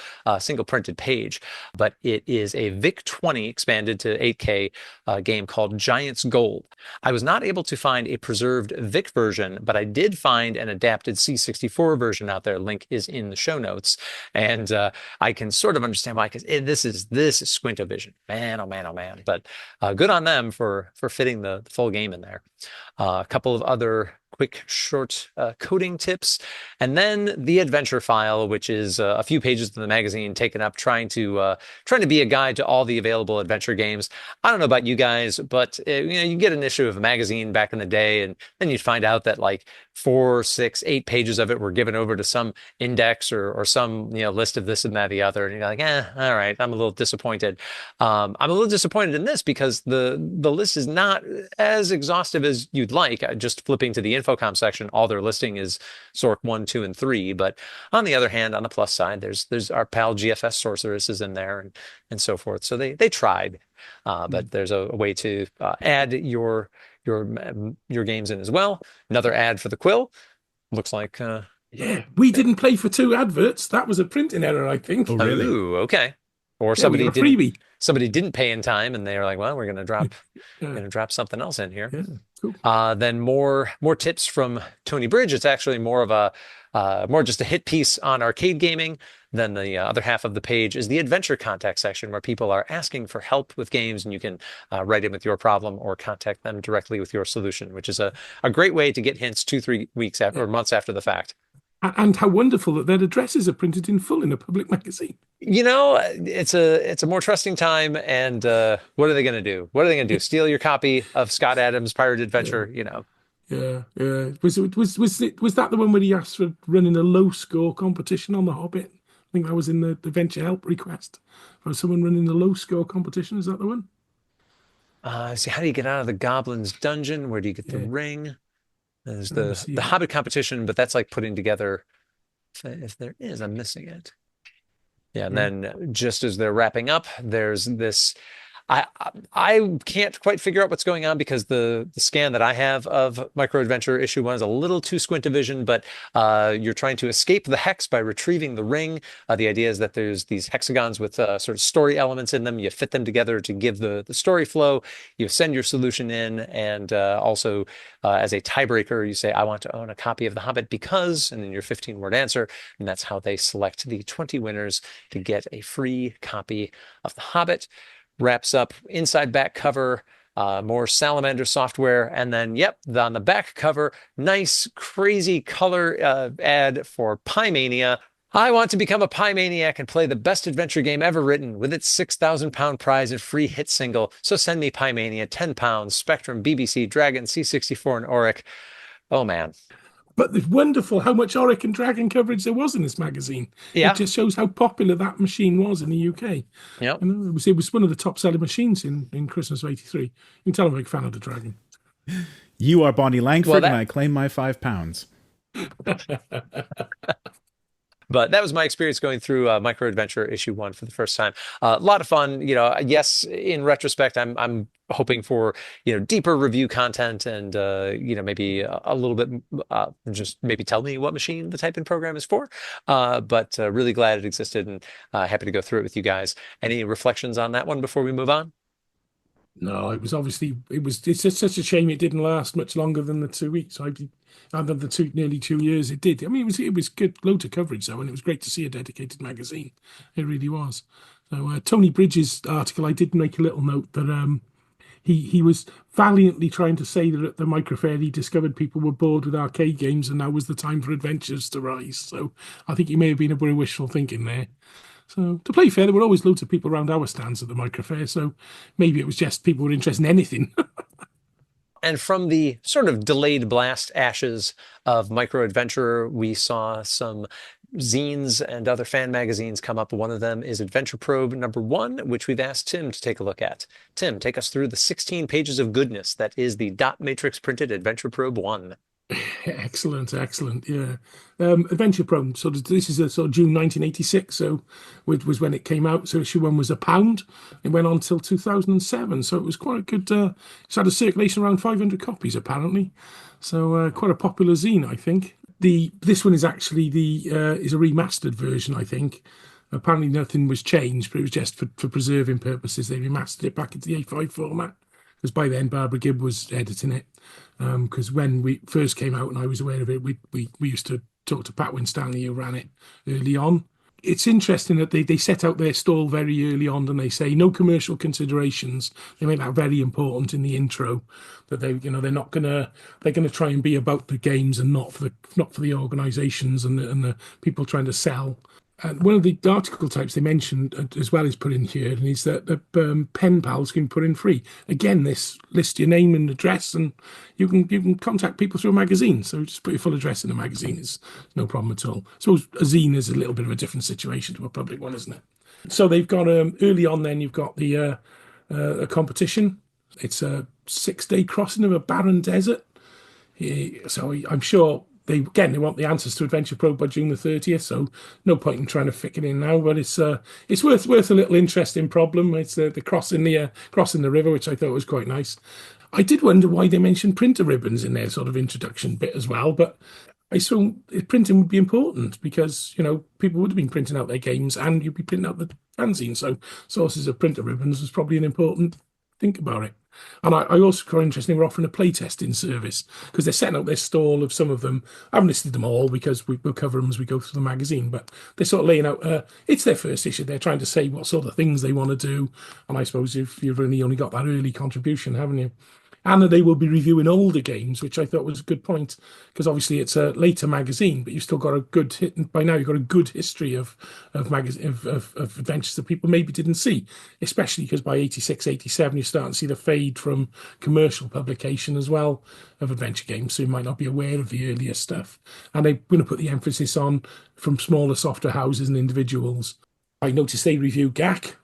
printed page. But it is a VIC-20 expanded to 8K game called Giant's Gold. I was not able to find a preserved VIC version, but I did find an adapted C64 version out there. Link is in the show notes. And I can sort of understand why, because this is squint-o-vision. Man, oh man, oh man. But good on them for fitting the full game in there. A couple of other quick, short coding tips, and then the adventure file, which is a few pages of the magazine taken up trying to be a guide to all the available adventure games. I don't know about you guys, but you get an issue of a magazine back in the day, and then you'd find out that like 4, 6, 8 pages of it were given over to some index or some list of this and that, the other, and you're like, all right, I'm a little disappointed. I'm a little disappointed in this because the list is not as exhaustive as you'd like. Just flipping to the infocom section, all they're listing is Sorc 1, 2, and 3. But on the other hand, on the plus side, there's our pal GFS Sorceress is in there and so forth. So they tried, but there's a way to add your games in as well. Another ad for the Quill. Looks like yeah, we didn't play for 2 adverts. That was a printing error, I think. Oh, really? Ooh, okay. Or somebody didn't pay in time, and they were like, "Well, we're going to drop something else in here." Yeah, cool. Then more tips from Tony Bridge. It's actually more of more just a hit piece on arcade gaming. Then the other half of the page is the adventure contact section, where people are asking for help with games, and you can write in with your problem or contact them directly with your solution, which is a great way to get hints 2-3 weeks after or months after the fact. And how wonderful that their addresses are printed in full in a public magazine. It's a more trusting time, and what are they going to do? What are they going to do? Steal your copy of Scott Adams' Pirate Adventure? Yeah. Was that the one where he asked for running a low score competition on The Hobbit? I think that was in the venture help request. Or someone running a low score competition. Is that the one? See, how do you get out of the Goblin's dungeon? Where do you get the ring? There's the Hobbit competition, but that's like putting together. If there is, I'm missing it. Yeah, and then just as they're wrapping up, there's this. I can't quite figure out what's going on because the scan that I have of Micro Adventure issue 1 is a little too squint-o-vision, but you're trying to escape the hex by retrieving the ring. The idea is that there's these hexagons with sort of story elements in them. You fit them together to give the story flow. You send your solution in, and also as a tiebreaker, you say, I want to own a copy of The Hobbit because, and then your 15-word answer, and that's how they select the 20 winners to get a free copy of The Hobbit. Wraps up inside back cover, more Salamander software, and then on the back cover, nice crazy color ad for Pie Mania. I want to become a Pie Maniac and play the best adventure game ever written with its £6,000 prize and free hit single. So send me Pie Mania, £10, Spectrum, BBC, Dragon, C64, and Auric. Oh man. But it's wonderful how much Auric and Dragon coverage there was in this magazine. Yeah. It just shows how popular that machine was in the UK. Yeah. It was one of the top-selling machines in Christmas of '83. You can tell I'm a big fan of the Dragon. You are Bonnie Langford, and I claim my £5. But that was my experience going through Micro Adventure issue 1 for the first time. A lot of fun, Yes, in retrospect, I'm hoping for deeper review content and maybe a little bit just maybe tell me what machine the type in program is for. But really glad it existed and happy to go through it with you guys. Any reflections on that one before we move on? No, it was obviously it's just such a shame it didn't last much longer than the 2 weeks. Other the nearly 2 years it did. I mean, it was good, loads of coverage though, and it was great to see a dedicated magazine. It really was. So Tony Bridges' article, I did make a little note that he was valiantly trying to say that at the Microfair he discovered people were bored with arcade games and now was the time for adventures to rise. So I think he may have been a bit of wishful thinking there. So to play fair, there were always loads of people around our stands at the Microfair, so maybe it was just people were interested in anything. And from the sort of delayed blast ashes of Micro Adventure, we saw some zines and other fan magazines come up. One of them is Adventure Probe #1, which we've asked Tim to take a look at. Tim, take us through the 16 pages of goodness that is the dot matrix printed Adventure Probe 1. Excellent, excellent. Yeah. Adventure Probe. So this is a sort of June 1986. So was when it came out. So issue 1 was £1. It went on till 2007. So it was quite a good. It's had a circulation around 500 copies apparently. So quite a popular zine, I think. This one is actually is a remastered version, I think. Apparently nothing was changed, but it was just for preserving purposes. They remastered it back into the A5 format. Because by then Barbara Gibb was editing it. Because when we first came out and I was aware of it, we used to talk to Pat Winstanley, who ran it early on. It's interesting that they set out their stall very early on, and they say no commercial considerations. They make that very important in the intro, that they're gonna try and be about the games and not for the organisations and the people trying to sell. And one of the article types they mentioned as well is put in here, and is that the pen pals can be put in free. Again, this lists your name and address, and you can contact people through a magazine. So just put your full address in the magazine is no problem at all. So a zine is a little bit of a different situation to a public one, isn't it? So they've got early on. Then you've got the a competition. It's a 6-day crossing of a barren desert. So I'm sure. They want the answers to Adventure Probe by June the 30th, so no point in trying to fit it in now. But it's worth a little interesting problem. It's the crossing the river, which I thought was quite nice. I did wonder why they mentioned printer ribbons in their sort of introduction bit as well, but I assume printing would be important because people would have been printing out their games and you'd be printing out the fanzine. So sources of printer ribbons was probably an important think about it. And I also quite interesting, we're offering a playtesting service because they're setting up their stall of some of them. I haven't listed them all because we'll cover them as we go through the magazine, but they're sort of laying out, it's their first issue. They're trying to say what sort of things they want to do. And I suppose if you've only got that early contribution, haven't you? And that they will be reviewing older games, which I thought was a good point, because obviously it's a later magazine, but you've still got a good hit. By now, you've got a good history of adventures that people maybe didn't see, especially because by 86, 87, you're starting to see the fade from commercial publication as well of adventure games, so you might not be aware of the earlier stuff. And they're going to put the emphasis on from smaller software houses and individuals. I noticed they review GAC.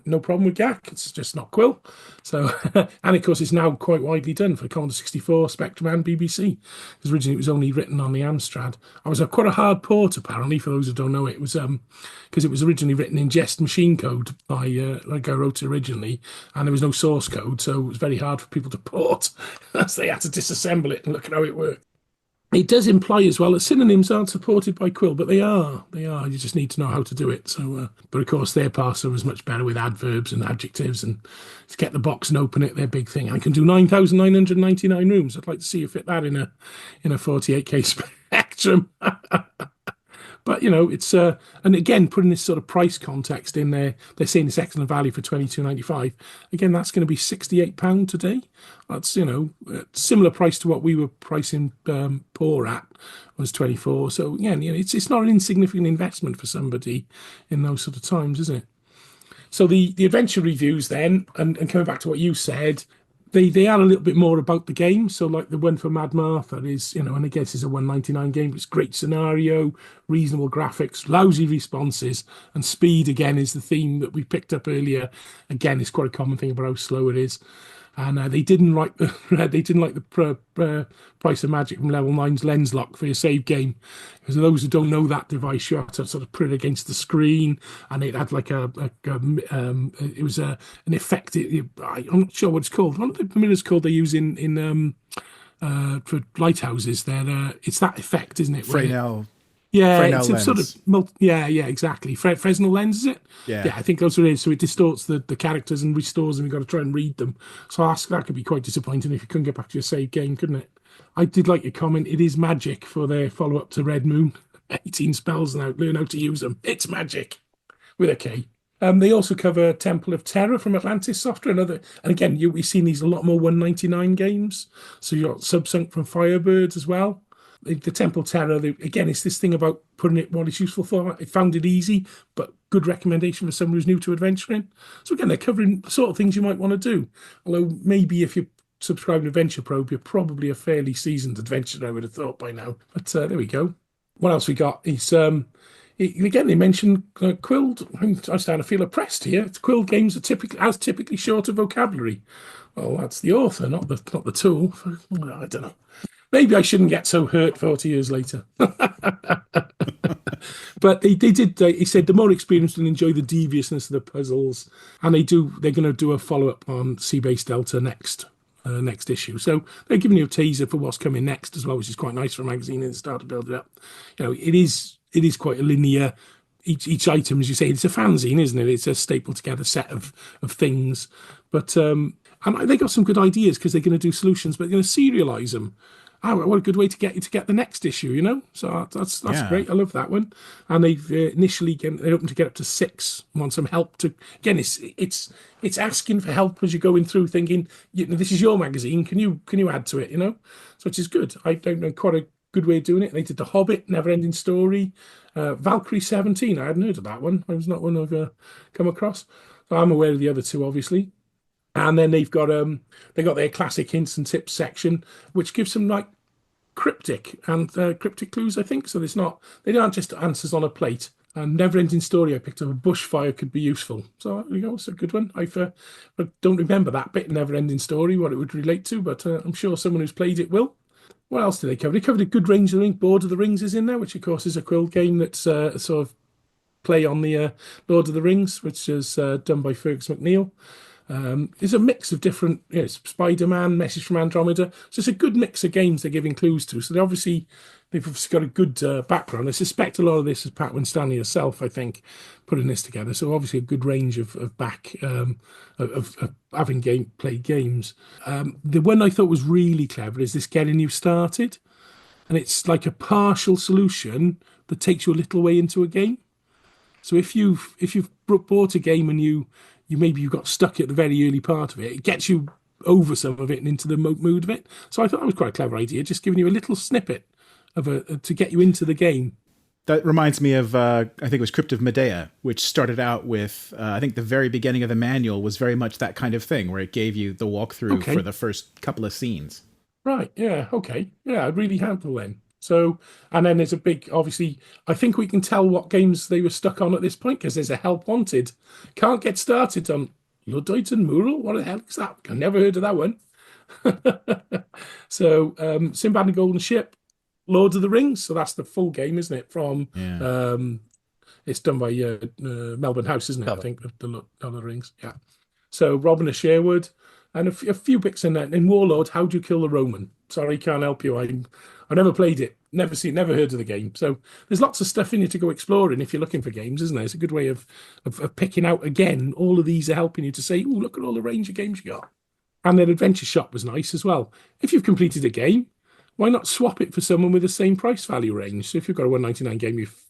No problem with GAC. It's just not Quill. So, and of course, it's now quite widely done for Commodore 64, Spectrum, and BBC. Because originally it was only written on the Amstrad. I was quite a hard port, apparently, for those who don't know. It was because it was originally written in Jest machine code by like I wrote it originally, and there was no source code, so it was very hard for people to port. As they had to disassemble it and look at how it worked. It does imply as well that synonyms aren't supported by Quill, but they are. They are. You just need to know how to do it. So, but of course, their parser was much better with adverbs and adjectives, and to get the box and open it, their big thing. I can do 9,999 rooms. I'd like to see you fit that in a 48K spectrum. But it's and again, putting this sort of price context in there, they're saying it's excellent value for £22.95. Again, that's going to be £68 today. That's similar price to what we were pricing Poor at was 24. So again, it's not an insignificant investment for somebody in those sort of times, is it? So the adventure reviews then, and coming back to what you said. They are a little bit more about the game. So like the one for Mad Martha is, and I guess it's a 199 game, but it's great scenario, reasonable graphics, lousy responses, and speed again is the theme that we picked up earlier. Again, it's quite a common thing about how slow it is. and they didn't like the price of magic from level 9's lens lock for your save game. Because those who don't know that device, you have to sort of put it against the screen, and it had like it was an effect. I'm not sure what it's called. One of the mirrors called they use in for lighthouses. It's that effect, isn't it? Fresnel. Yeah, Fresnel it's a lens. sort of yeah, exactly. Fresnel lens, is it? Yeah. Yeah, I think that's what it is. So it distorts the characters and restores them. You've got to try and read them. So that could be quite disappointing if you couldn't get back to your save game, couldn't it? I did like your comment. It is magic for their follow-up to Red Moon. 18 spells now. Learn how to use them. It's magic with a K. They also cover Temple of Terror from Atlantis Software. And again, we've seen these a lot more 199 games. So you got Subsunk from Firebirds as well. The Temple Terror, again, it's this thing about putting it what it's useful for. I found it easy, but good recommendation for someone who's new to adventuring. So again, they're covering the sort of things you might want to do. Although maybe if you're subscribing to Adventure Probe, you're probably a fairly seasoned adventurer, I would have thought by now. But there we go. What else we got? It's again, they mentioned Quilled. I'm starting to feel oppressed here. Quilled games are typically shorter vocabulary. Well, that's the author, not the tool. I don't know. Maybe I shouldn't get so hurt 40 years later. But they did. He said the more experienced will enjoy the deviousness of the puzzles, and they're going to do a follow up on Sea Base Delta next issue. So they're giving you a teaser for what's coming next as well, which is quite nice for a magazine and start to build it up. It is quite a linear. Each item, as you say, it's a fanzine, isn't it? It's a stapled together set of things, but and they got some good ideas because they're going to do solutions, but they're going to serialize them. Oh, what a good way to get you to get the next issue, So that's great. I love that one. And they've initially they're hoping to get up to 6. Want some help to again. It's asking for help as you're going through, thinking, this is your magazine. Can you add to it? So which is good. I don't know, quite a good way of doing it. They did The Hobbit, Never Ending Story, Valkyrie 17. I hadn't heard of that one. It was not one I've come across. So I'm aware of the other two, obviously. And then they've got their classic hints and tips section, which gives them like cryptic clues, I think. So they aren't just answers on a plate. And Never Ending Story, I picked up a bushfire could be useful. So there you go, it's a good one. I don't remember that bit, Never Ending Story, what it would relate to, but I'm sure someone who's played it will. What else did they cover? They covered a good range of the ring. Lord of the Rings is in there, which of course is a Quill game that's sort of play on the Lord of the Rings, which is done by Fergus McNeil. It's a mix of different, Spider-Man, Message from Andromeda. So it's a good mix of games they're giving clues to. So they've obviously got a good background. I suspect a lot of this is Pat Winstanley herself, I think, putting this together. So obviously a good range of having played games. The one I thought was really clever is this Getting You Started. And it's like a partial solution that takes you a little way into a game. So if you've bought a game and you got stuck at the very early part of it, it gets you over some of it and into the mood of it. So I thought that was quite a clever idea, just giving you a little snippet of to get you into the game. That reminds me of, I think it was Crypt of Medea, which started out with, I think the very beginning of the manual was very much that kind of thing, where it gave you the walkthrough for the first couple of scenes. Right, yeah, okay. Yeah, really helpful then. So, and then there's a big, obviously, I think we can tell what games they were stuck on at this point, because there's a help wanted. Can't get started on Luddites and Mural? What the hell is that? I've never heard of that one. So, Sinbad and the Golden Ship, Lord of the Rings. So that's the full game, isn't it? From, it's done by Melbourne House, isn't it? I think, the Lord of the Rings. Yeah. So, Robin of Sherwood, and a few bits in that. In Warlord, How Do You Kill the Roman? Sorry, can't help you. I never played it, never heard of the game. So there's lots of stuff in here to go exploring if you're looking for games, isn't there? It's a good way of picking out, again, all of these are helping you to say, oh, look at all the range of games you got. And their adventure shop was nice as well. If you've completed a game, why not swap it for someone with the same price value range? So if you've got a 199 game you've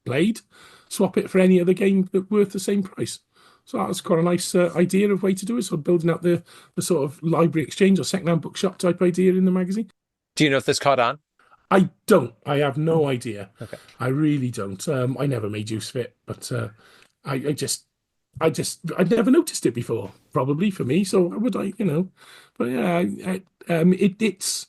played, swap it for any other game that's worth the same price. So that was quite a nice idea of way to do it. So building out the sort of library exchange or second-hand bookshop type idea in the magazine. Do you know if this caught on? I don't. I have no idea. Okay. I really don't. I never made use of it, but I'd never noticed it before, probably for me. So would I, But yeah, it's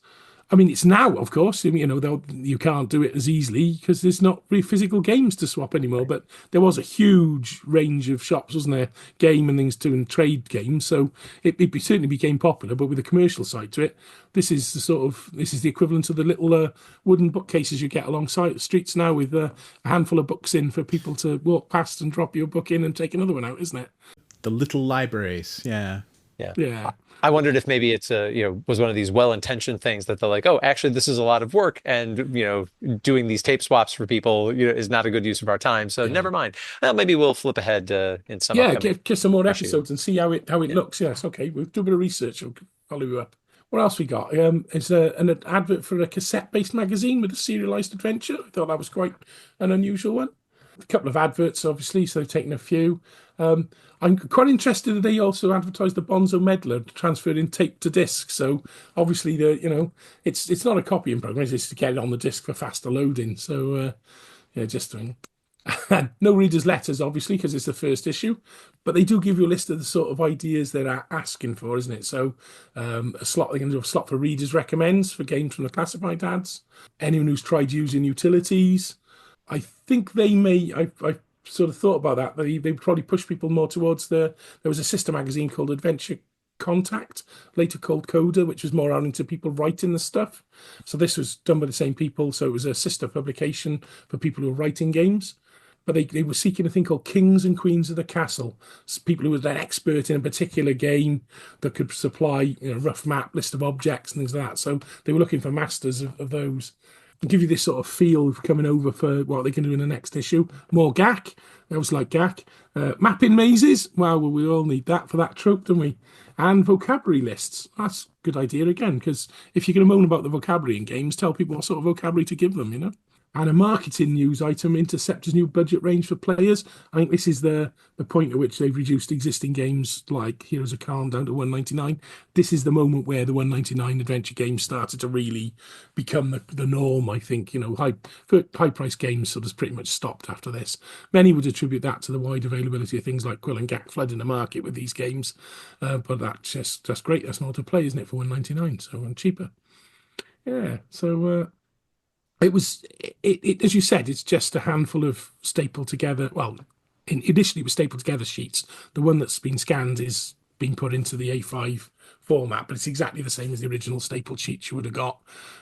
I mean, it's now, of course. You can't do it as easily because there's not really physical games to swap anymore. But there was a huge range of shops, wasn't there? Game and things too, and trade games. So it certainly became popular. But with a commercial side to it, this is the equivalent of the little wooden bookcases you get alongside the streets now, with a handful of books in for people to walk past and drop your book in and take another one out, isn't it? The little libraries, yeah. Yeah. Yeah. I wondered if maybe it's was one of these well-intentioned things that they're like, oh, actually, this is a lot of work, and doing these tape swaps for people, is not a good use of our time. So never mind. Well, maybe we'll flip ahead in some upcoming get some more issue. episodes and see how it looks. Yes, okay. We'll do a bit of research. I'll follow you up. What else we got? It's an advert for a cassette-based magazine with a serialized adventure. I thought that was quite an unusual one. A couple of adverts, obviously, so they've taken a few. I'm quite interested that they also advertised the Bonzo Meddler transferred in tape to disc. So obviously, it's not a copying program; it's just to get it on the disc for faster loading. So just doing. No readers' letters, obviously, because it's the first issue, but they do give you a list of the sort of ideas they're asking for, isn't it? So a slot, they can do a slot for readers' recommends for games from the classified ads. Anyone who's tried using utilities. I think they may. I sort of thought about that. They probably push people more towards there was a sister magazine called Adventure Contact, later called Coda, which was more out into people writing the stuff. So this was done by the same people. So it was a sister publication for people who were writing games. But they were seeking a thing called Kings and Queens of the Castle. People who were an expert in a particular game that could supply rough map, list of objects and things like that. So they were looking for masters of those. And give you this sort of feel of coming over for what they can do in the next issue. More GAC. I always like GAC. Mapping mazes. Well, we all need that for that trope, don't we? And vocabulary lists. That's a good idea again, because if you're going to moan about the vocabulary in games, tell people what sort of vocabulary to give them, And a marketing news item, Interceptor's new budget range for players. I think this is the point at which they've reduced existing games like Heroes of Calm down to 199. This is the moment where the 199 adventure games started to really become the norm, I think. High price games sort of pretty much stopped after this. Many would attribute that to the wide availability of things like Quill and Gack flooding the market with these games. But that's great. That's not to play, isn't it, for 199? So and cheaper. Yeah. So it was, as you said, it's just a handful of stapled together. Well, initially it was stapled together sheets. The one that's been scanned is being put into the A5 format, but it's exactly the same as the original stapled sheets you would have got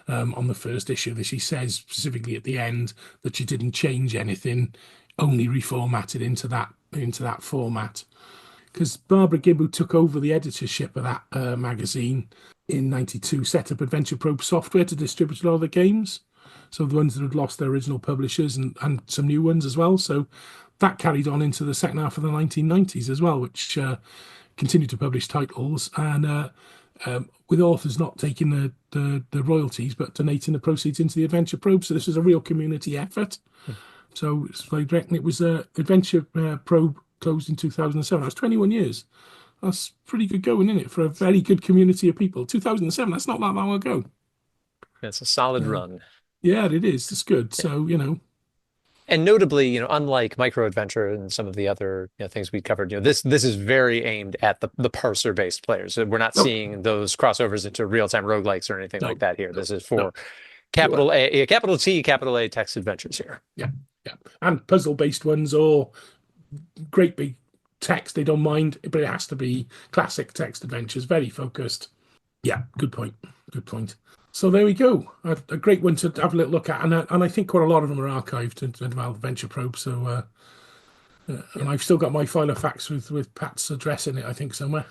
on the first issue. She says specifically at the end that she didn't change anything, only reformatted into that format. Because Barbara Gibb, who took over the editorship of that magazine in '92, set up Adventure Probe Software to distribute a lot of the games. So the ones that had lost their original publishers and some new ones as well. So that carried on into the second half of the 1990s as well, which continued to publish titles and with authors not taking the royalties but donating the proceeds into the Adventure Probe. So this was a real community effort. So I reckon it was Adventure Probe closed in 2007. That's 21 years. That's pretty good going, isn't it, for a very good community of people. 2007, that's not that long ago. It's a solid run. Yeah, it is. It's good. So, And notably, unlike Micro Adventure and some of the other things we covered, this is very aimed at the parser-based players. We're not seeing those crossovers into real-time roguelikes or anything like that here. This is for capital A, capital T, capital A text adventures here. Yeah. And puzzle-based ones or great big text, they don't mind, but it has to be classic text adventures, very focused. Yeah, good point. So there we go. A great one to have a little look at, and I think quite a lot of them are archived in Adventure Probe. So, and I've still got my file of facts with Pat's address in it, I think, somewhere.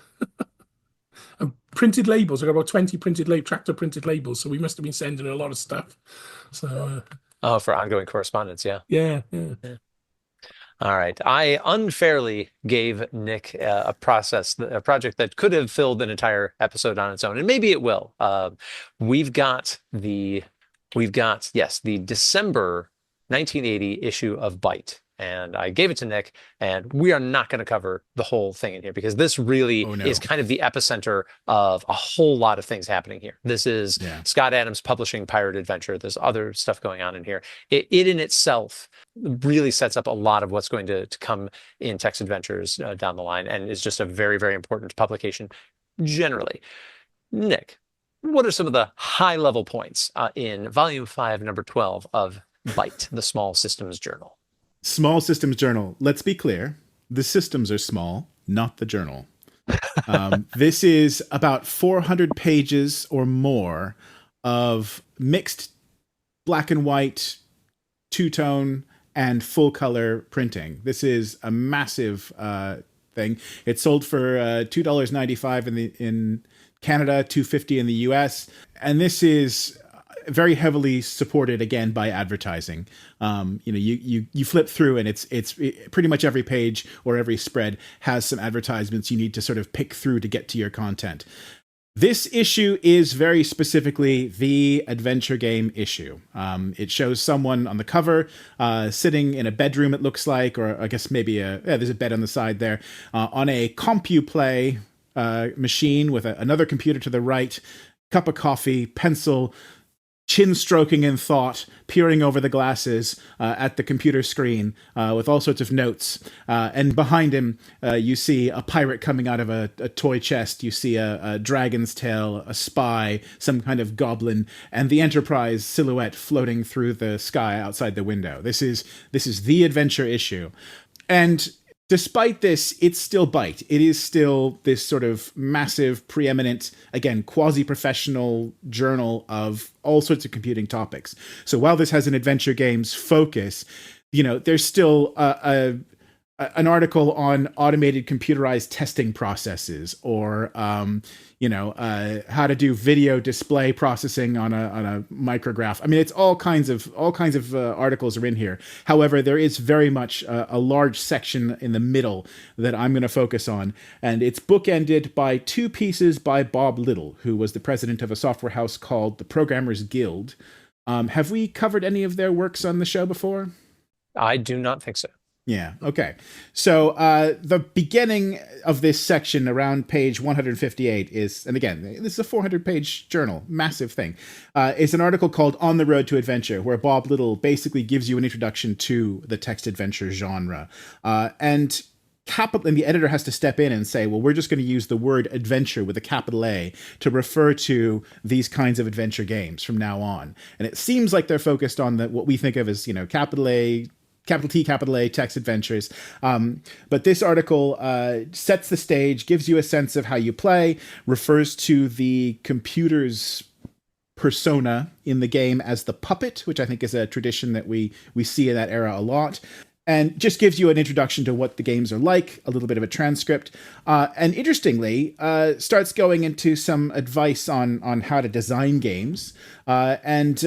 And printed labels. I've got about 20 tractor printed labels. So we must have been sending a lot of stuff. So. For ongoing correspondence, yeah. Yeah. All right. I unfairly gave Nick a project that could have filled an entire episode on its own, and maybe it will. We've got the December 1980 issue of BYTE, and I gave it to Nick, and we are not going to cover the whole thing in here because this really is kind of the epicenter of a whole lot of things happening here. This is Scott Adams publishing Pirate Adventure. There's other stuff going on in here. It in itself really sets up a lot of what's going to come in text adventures down the line, and is just a very, very important publication generally. Nick, What are some of the high-level points in Volume 5, Number 12 of BYTE, the Small Systems Journal? Small Systems Journal. Let's be clear. The systems are small, not the journal. This is about 400 pages or more of mixed black and white, two-tone, and full-color printing. This is a massive thing. It's sold for $2.95 in Canada, $2.50 in the US, and this is very heavily supported again by advertising. You flip through and it's pretty much every page or every spread has some advertisements you need to sort of pick through to get to your content. This issue is very specifically the adventure game issue. It shows someone on the cover sitting in a bedroom, it looks like, or I guess maybe there's a bed on the side there, on a CompuPlay machine with another computer to the right, cup of coffee, pencil, chin stroking in thought, peering over the glasses at the computer screen with all sorts of notes. And behind him, you see a pirate coming out of a toy chest. You see a dragon's tail, a spy, some kind of goblin, and the Enterprise silhouette floating through the sky outside the window. This is the adventure issue. And despite this, it's still BYTE. It is still this sort of massive, preeminent, again, quasi-professional journal of all sorts of computing topics. So while this has an adventure games focus, there's still an article on automated computerized testing processes, or how to do video display processing on a micrograph. I mean, it's all kinds of articles are in here. However, there is very much a large section in the middle that I'm going to focus on, and it's bookended by two pieces by Bob Little, who was the president of a software house called the Programmers Guild. Have we covered any of their works on the show before? I do not think so. Yeah. Okay. So the beginning of this section around page 158 is, and again, this is a 400-page journal, massive thing, is an article called On the Road to Adventure, where Bob Little basically gives you an introduction to the text adventure genre. And the editor has to step in and say, well, we're just going to use the word adventure with a capital A to refer to these kinds of adventure games from now on. And it seems like they're focused on what we think of as, capital A, capital T, capital A, text adventures. But this article sets the stage, gives you a sense of how you play, refers to the computer's persona in the game as the puppet, which I think is a tradition that we see in that era a lot. And just gives you an introduction to what the games are like, a little bit of a transcript. And interestingly, starts going into some advice on how to design games and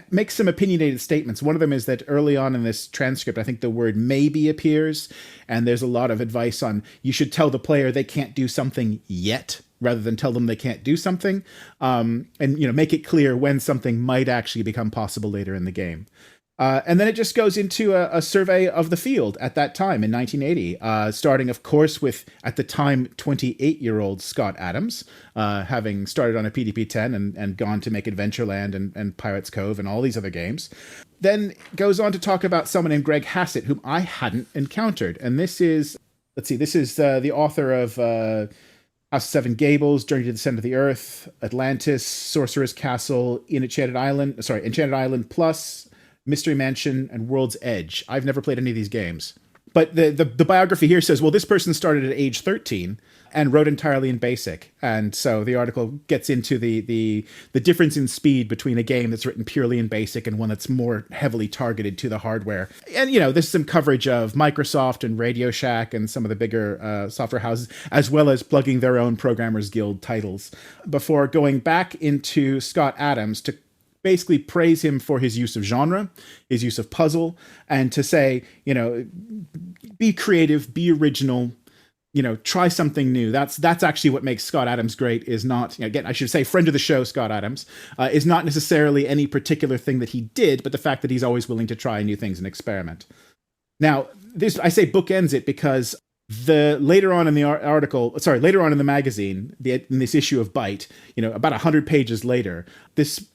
makes some opinionated statements. One of them is that early on in this transcript, I think the word maybe appears, and there's a lot of advice on you should tell the player they can't do something yet, rather than tell them they can't do something, and make it clear when something might actually become possible later in the game. And then it just goes into a survey of the field at that time in 1980, starting, of course, with, at the time, 28-year-old Scott Adams, having started on a PDP-10 and gone to make Adventureland and Pirates Cove and all these other games. Then goes on to talk about someone named Greg Hassett, whom I hadn't encountered. And this is, the author of House of Seven Gables, Journey to the Center of the Earth, Atlantis, Sorcerer's Castle, Enchanted Island Plus, Mystery Mansion, and World's Edge. I've never played any of these games. But the biography here says, well, this person started at age 13 and wrote entirely in BASIC. And so the article gets into the difference in speed between a game that's written purely in BASIC and one that's more heavily targeted to the hardware. And, there's some coverage of Microsoft and Radio Shack and some of the bigger software houses, as well as plugging their own Programmers Guild titles, before going back into Scott Adams to basically praise him for his use of genre, his use of puzzle, and to say, be creative, be original, try something new. That's actually what makes Scott Adams great, is not, again, I should say friend of the show, Scott Adams, is not necessarily any particular thing that he did, but the fact that he's always willing to try new things and experiment. Now, I say bookends it because later on in the magazine, in this issue of BYTE, about 100 pages later, this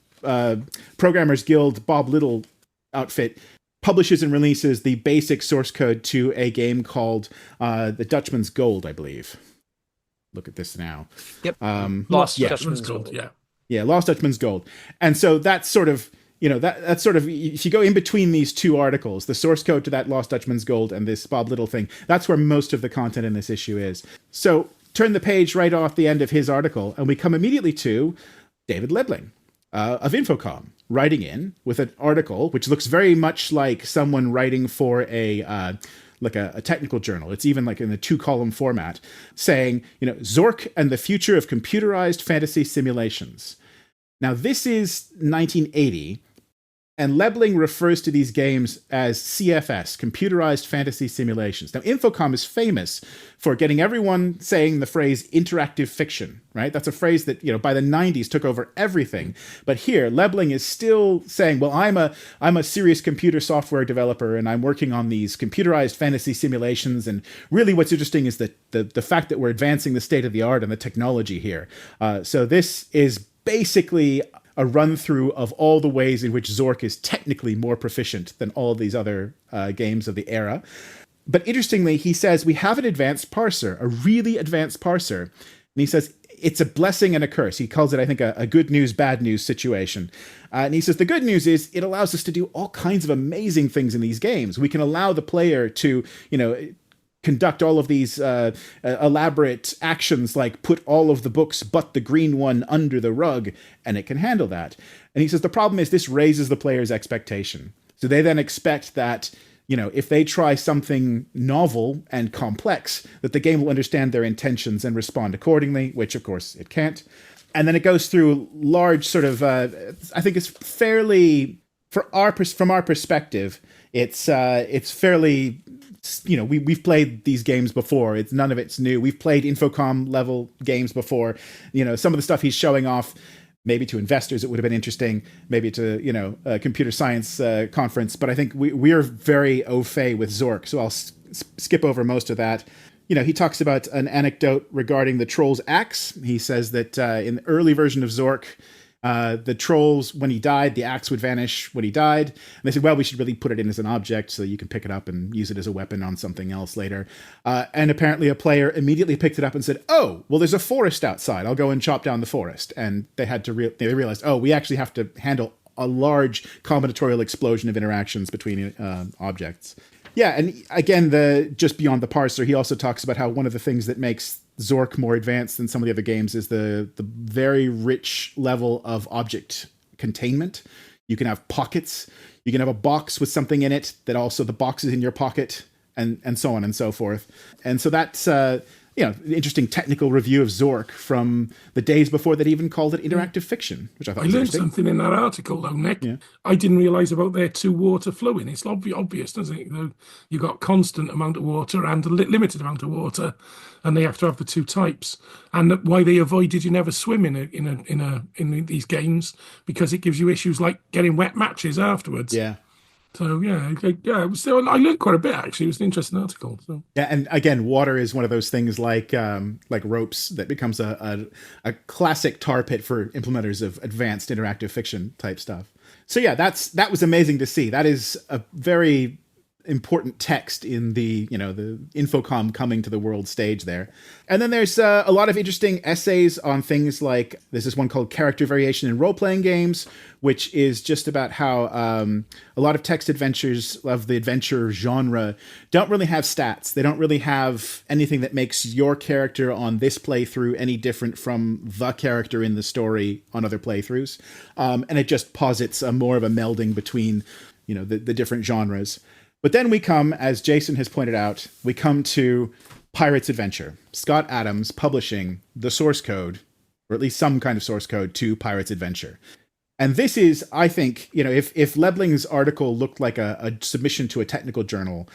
Programmers Guild Bob Little outfit publishes and releases the basic source code to a game called The Dutchman's Gold, I believe. Look at this now. Yep. Lost Dutchman's Gold, yeah. Yeah, Lost Dutchman's Gold. And so that's sort of, that's sort of, if you go in between these two articles, the source code to that Lost Dutchman's Gold and this Bob Little thing, that's where most of the content in this issue is. So turn the page right off the end of his article, and we come immediately to David Lebling of Infocom, writing in with an article which looks very much like someone writing for a technical journal. It's even like in the 2-column format, saying, Zork and the future of computerized fantasy simulations. Now, this is 1980, and Lebling refers to these games as CFS, computerized fantasy simulations. Now, Infocom is famous for getting everyone saying the phrase interactive fiction, right? That's a phrase that, by the 90s took over everything. But here, Lebling is still saying, well, I'm a serious computer software developer, and I'm working on these computerized fantasy simulations. And really what's interesting is the fact that we're advancing the state of the art and the technology here. So this is basically a run-through of all the ways in which Zork is technically more proficient than all of these other games of the era. But interestingly, he says, we have an advanced parser, a really advanced parser. And he says, it's a blessing and a curse. He calls it, I think, a good news, bad news situation. And he says, the good news is it allows us to do all kinds of amazing things in these games. We can allow the player to, conduct all of these elaborate actions like put all of the books but the green one under the rug, and it can handle that. And he says the problem is this raises the player's expectation. So they then expect that, if they try something novel and complex, that the game will understand their intentions and respond accordingly, which of course it can't. And then it goes through large sort of, I think it's fairly, from our perspective, it's fairly, we've played these games before. None of it's new. We've played Infocom level games before. Some of the stuff he's showing off, maybe to investors, it would have been interesting, maybe to, a computer science conference. But I think we are very au fait with Zork. So I'll skip over most of that. He talks about an anecdote regarding the troll's axe. He says that in the early version of Zork, the trolls, when he died, the axe would vanish when he died. And they said, well, we should really put it in as an object so you can pick it up and use it as a weapon on something else later. And apparently a player immediately picked it up and said, oh, well, there's a forest outside. I'll go and chop down the forest. And they had to they realized, oh, we actually have to handle a large combinatorial explosion of interactions between objects. Yeah, and again, just beyond the parser, he also talks about how one of the things that makes Zork more advanced than some of the other games is the very rich level of object containment. You can have pockets. You can have a box with something in it that also the box is in your pocket, and so on and so forth. And so that's interesting technical review of Zork from the days before they even called it interactive fiction, which I thought was interesting. I learned something in that article, though, Nick. Yeah. I didn't realise about their two water flowing. It's obvious, doesn't it? You've got constant amount of water and a limited amount of water, and they have to have the two types. And why they avoided you never swim in these games, because it gives you issues like getting wet matches afterwards. Yeah. So I learned quite a bit, actually. It was an interesting article. So. Yeah, and again, water is one of those things like ropes that becomes a classic tar pit for implementers of advanced interactive fiction type stuff. So yeah, that was amazing to see. That is a very important text in the Infocom coming to the world stage there. And then there's a lot of interesting essays on things like, there's this one called Character Variation in Role-Playing Games, which is just about how a lot of text adventures of the adventure genre don't really have stats. They don't really have anything that makes your character on this playthrough any different from the character in the story on other playthroughs. And it just posits more of a melding between the different genres. But then we come, as Jason has pointed out, we come to Pirate's Adventure. Scott Adams publishing the source code, or at least some kind of source code to Pirate's Adventure. And this is, I think, if Lebling's article looked like a submission to a technical journal,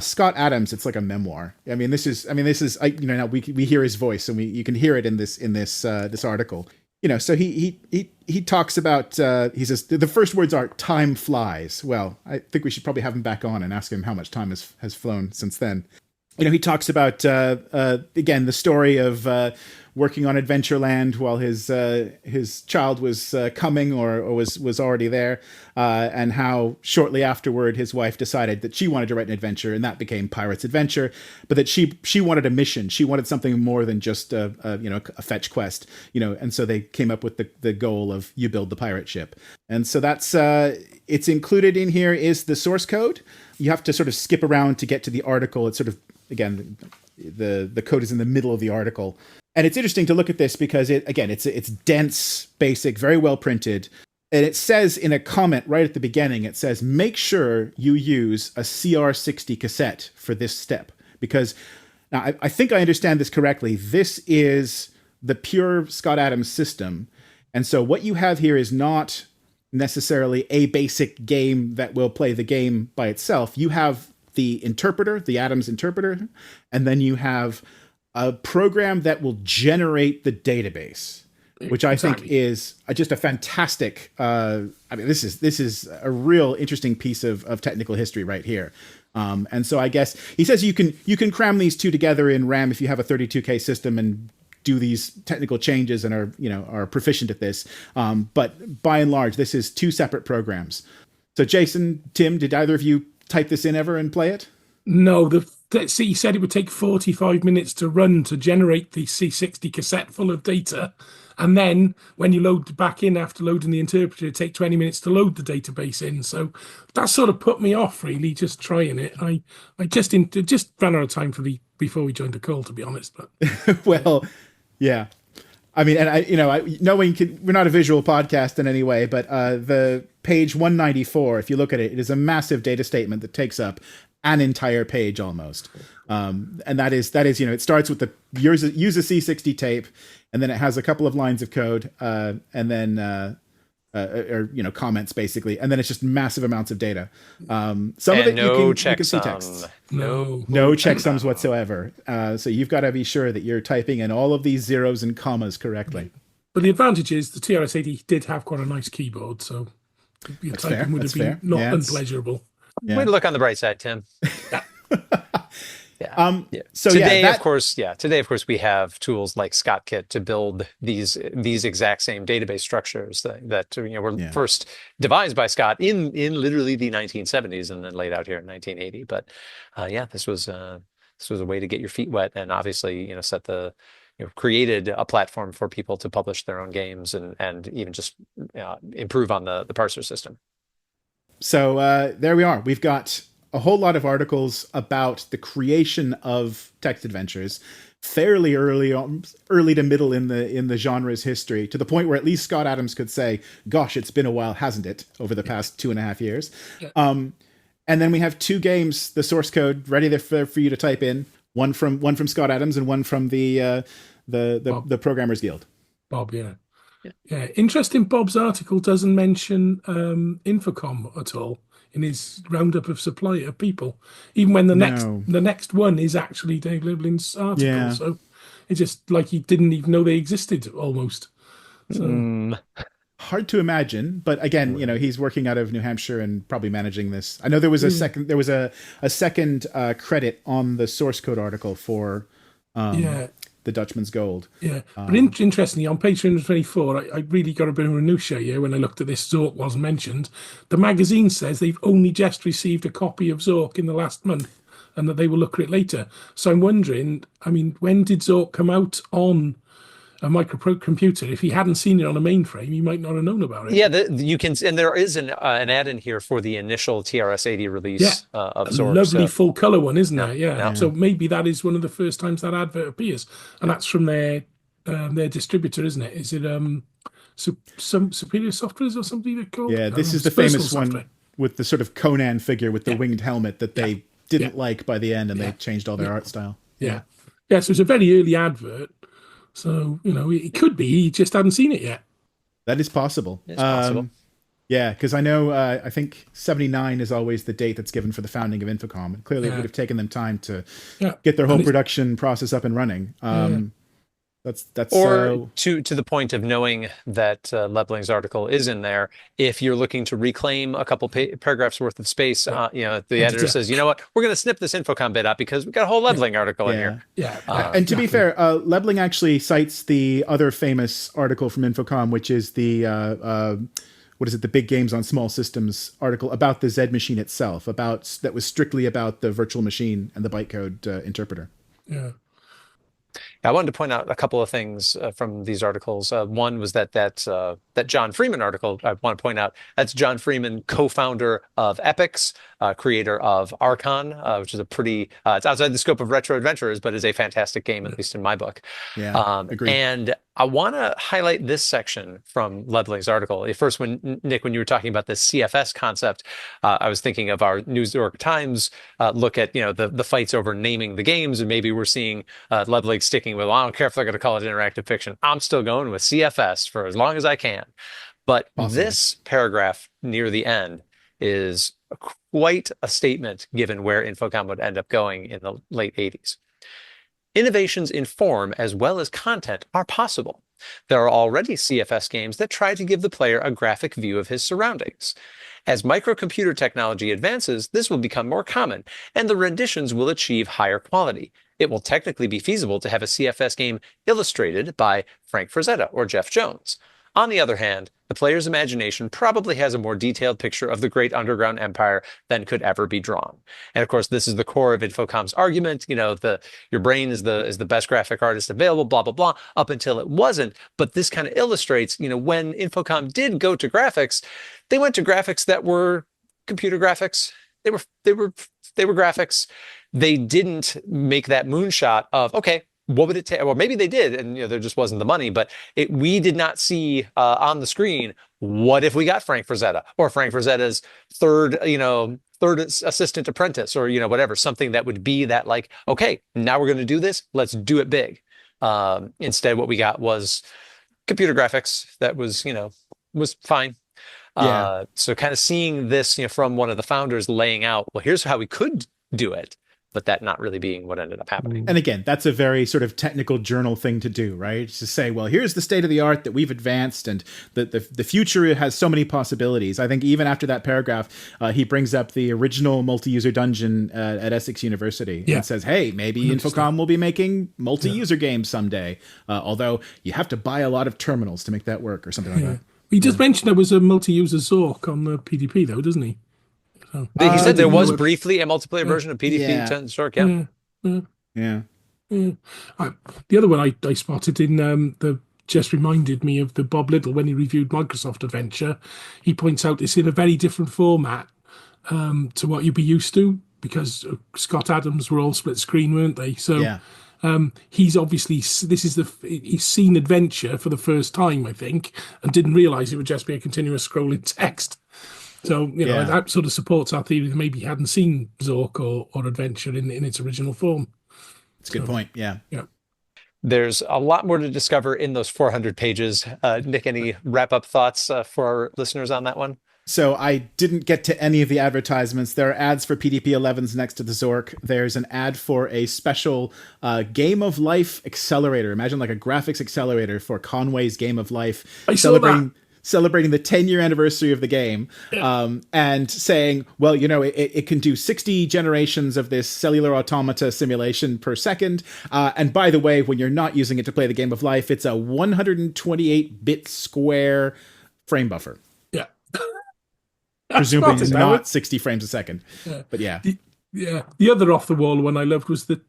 Scott Adams, it's like a memoir. This is now we hear his voice, and you can hear it in this article. So he talks about, he says, the first words are, time flies. Well, I think we should probably have him back on and ask him how much time has flown since then. He talks about, again, the story of working on Adventureland while his child was coming or was already there, and how shortly afterward his wife decided that she wanted to write an adventure, and that became Pirate's Adventure. But that she wanted a mission, she wanted something more than just a fetch quest, and so they came up with the goal of you build the pirate ship, and so that's it's included in here is the source code. You have to sort of skip around to get to the article. It's sort of, again, the code is in the middle of the article. And it's interesting to look at this because it's dense, basic, very well printed. And it says in a comment right at the beginning, it says, make sure you use a CR60 cassette for this step. Because now I think I understand this correctly. This is the pure Scott Adams system. And so what you have here is not necessarily a basic game that will play the game by itself. You have the interpreter, the Adams interpreter, and then you have a program that will generate the database, which I think is just a fantastic. This is a real interesting piece of technical history right here. And so I guess he says you can cram these two together in RAM if you have a 32K system and do these technical changes and are proficient at this. But by and large, this is two separate programs. So Jason, Tim, did either of you type this in ever and play it? No, he said it would take 45 minutes to run to generate the C60 cassette full of data. And then when you load back in after loading the interpreter, it take 20 minutes to load the database in. So that sort of put me off, really, just trying it. I just ran out of time before we joined the call, to be honest. But well, yeah. I mean, and we're not a visual podcast in any way, but the page 194, if you look at it, it is a massive data statement that takes up an entire page almost. And that is, it starts with the use a C60 tape, and then it has a couple of lines of code, and then comments basically, and then it's just massive amounts of data. Some of it you can see text. No checksums whatsoever. So you've got to be sure that you're typing in all of these zeros and commas correctly. But the advantage is the TRS-80 did have quite a nice keyboard, so your typing would have been not unpleasurable. Yeah. Way to look on the bright side, Tim. Yeah. So today, of course, we have tools like ScottKit to build these exact same database structures that were first devised by Scott in literally the 1970s and then laid out here in 1980. But this was a way to get your feet wet and obviously created a platform for people to publish their own games and even just improve on the parser system. So there we are. We've got a whole lot of articles about the creation of text adventures, fairly early to middle in the genre's history, to the point where at least Scott Adams could say, "Gosh, it's been a while, hasn't it?" Over the past 2.5 years. Yeah. And then we have two games, the source code ready there for you to type in. One from Scott Adams and one from the Programmers Guild. Bob, yeah. Interesting. Bob's article doesn't mention Infocom at all in his roundup of supplier people, even when the next one is actually Dave Lebling's article. Yeah. So it's just like he didn't even know they existed almost. So hard to imagine, but again, he's working out of New Hampshire and probably managing this. I know there was a second credit on the source code article for the Dutchman's Gold. Yeah, but interestingly, on page 324, I really got a bit of minutiae here when I looked at this. Zork was mentioned. The magazine says they've only just received a copy of Zork in the last month and that they will look at it later. So I'm wondering, when did Zork come out on a microcomputer? If he hadn't seen it on a mainframe, he might not have known about it. Yeah, you can, and there is an ad in here for the initial TRS-80 release of Zork. Lovely full color one, isn't there? Yeah. So maybe that is one of the first times that advert appears, and that's from their distributor, isn't it? Is it some Superior Softwares or something they're called? Yeah, this is the famous one with the sort of Conan figure with the winged helmet that they didn't like by the end, and they changed all their art style. Yeah. So it's a very early advert. So, it could be he just hadn't seen it yet. That is possible. It's possible. Yeah, because I know, I think 79 is always the date that's given for the founding of Infocom. And clearly it would have taken them time to get their whole production process up and running. That's Or to the point of knowing that Lebling's article is in there, if you're looking to reclaim a couple paragraphs worth of space, the editor says, you know what, we're going to snip this Infocom bit out because we've got a whole Lebling article in here. And to be fair, Lebling actually cites the other famous article from Infocom, which is the what is it, the Big Games on Small Systems article about the Z machine itself, that was strictly about the virtual machine and the bytecode interpreter. Yeah. I wanted to point out a couple of things from these articles. One was that Jon Freeman article. I want to point out that's Jon Freeman, co-founder of Epix, creator of Archon, which is a pretty it's outside the scope of retro adventurers, but is a fantastic game, at least in my book. Yeah, agreed. And I want to highlight this section from Lebling's article. First, Nick, when you were talking about this CFS concept, I was thinking of our New York Times look at the fights over naming the games, and maybe we're seeing Lebling sticking with, well, I don't care if they're going to call it interactive fiction. I'm still going with CFS for as long as I can. But This paragraph near the end is quite a statement given where Infocom would end up going in the late 80s. Innovations in form as well as content are possible. There are already CFS games that try to give the player a graphic view of his surroundings. As microcomputer technology advances, this will become more common, and the renditions will achieve higher quality. It will technically be feasible to have a CFS game illustrated by Frank Frazetta or Jeff Jones. On the other hand, the player's imagination probably has a more detailed picture of the great underground empire than could ever be drawn. And of course, this is the core of Infocom's argument. Your brain is the best graphic artist available, blah, blah, blah, up until it wasn't. But this kind of illustrates, when Infocom did go to graphics, they went to graphics that were computer graphics. They were graphics. They didn't make that moonshot of, okay, what would it take? Well, maybe they did, and there just wasn't the money. But we did not see on the screen, what if we got Frank Frazetta or Frank Frazetta's third assistant apprentice, or whatever, something that would be that, like, okay, now we're going to do this. Let's do it big. Instead, what we got was computer graphics that was fine. Yeah. So kind of seeing this, from one of the founders laying out, well, here's how we could do it, but that not really being what ended up happening. And again, that's a very sort of technical journal thing to do, right? To say, well, here's the state of the art that we've advanced, and the future has so many possibilities. I think even after that paragraph, he brings up the original multi-user dungeon at Essex University and says, hey, maybe Infocom will be making multi-user games someday, although you have to buy a lot of terminals to make that work, or something like that. He just mentioned there was a multi-user Zork on the PDP, though, doesn't he? So, he said there was briefly a multiplayer version of PDP 10 Zork. Yeah. The other one I spotted in just reminded me of the Bob Little when he reviewed Microsoft Adventure. He points out it's in a very different format to what you'd be used to, because Scott Adams were all split screen, weren't they? So he's obviously he's seen Adventure for the first time, I think, and didn't realize it would just be a continuous scrolling text. So that sort of supports our theory that maybe he hadn't seen Zork or Adventure in its original form. That's a good point. Yeah. There's a lot more to discover in those 400 pages. Nick, any wrap-up thoughts for our listeners on that one? So I didn't get to any of the advertisements. There are ads for PDP-11s next to the Zork. There's an ad for a special Game of Life accelerator. Imagine like a graphics accelerator for Conway's Game of Life. Celebrating the 10-year anniversary of the game, and saying, well, it can do 60 generations of this cellular automata simulation per second. And by the way, when you're not using it to play the Game of Life, it's a 128-bit square frame buffer. Yeah. Presumably not 60 frames a second. Yeah. But yeah. The other off-the-wall one I loved was the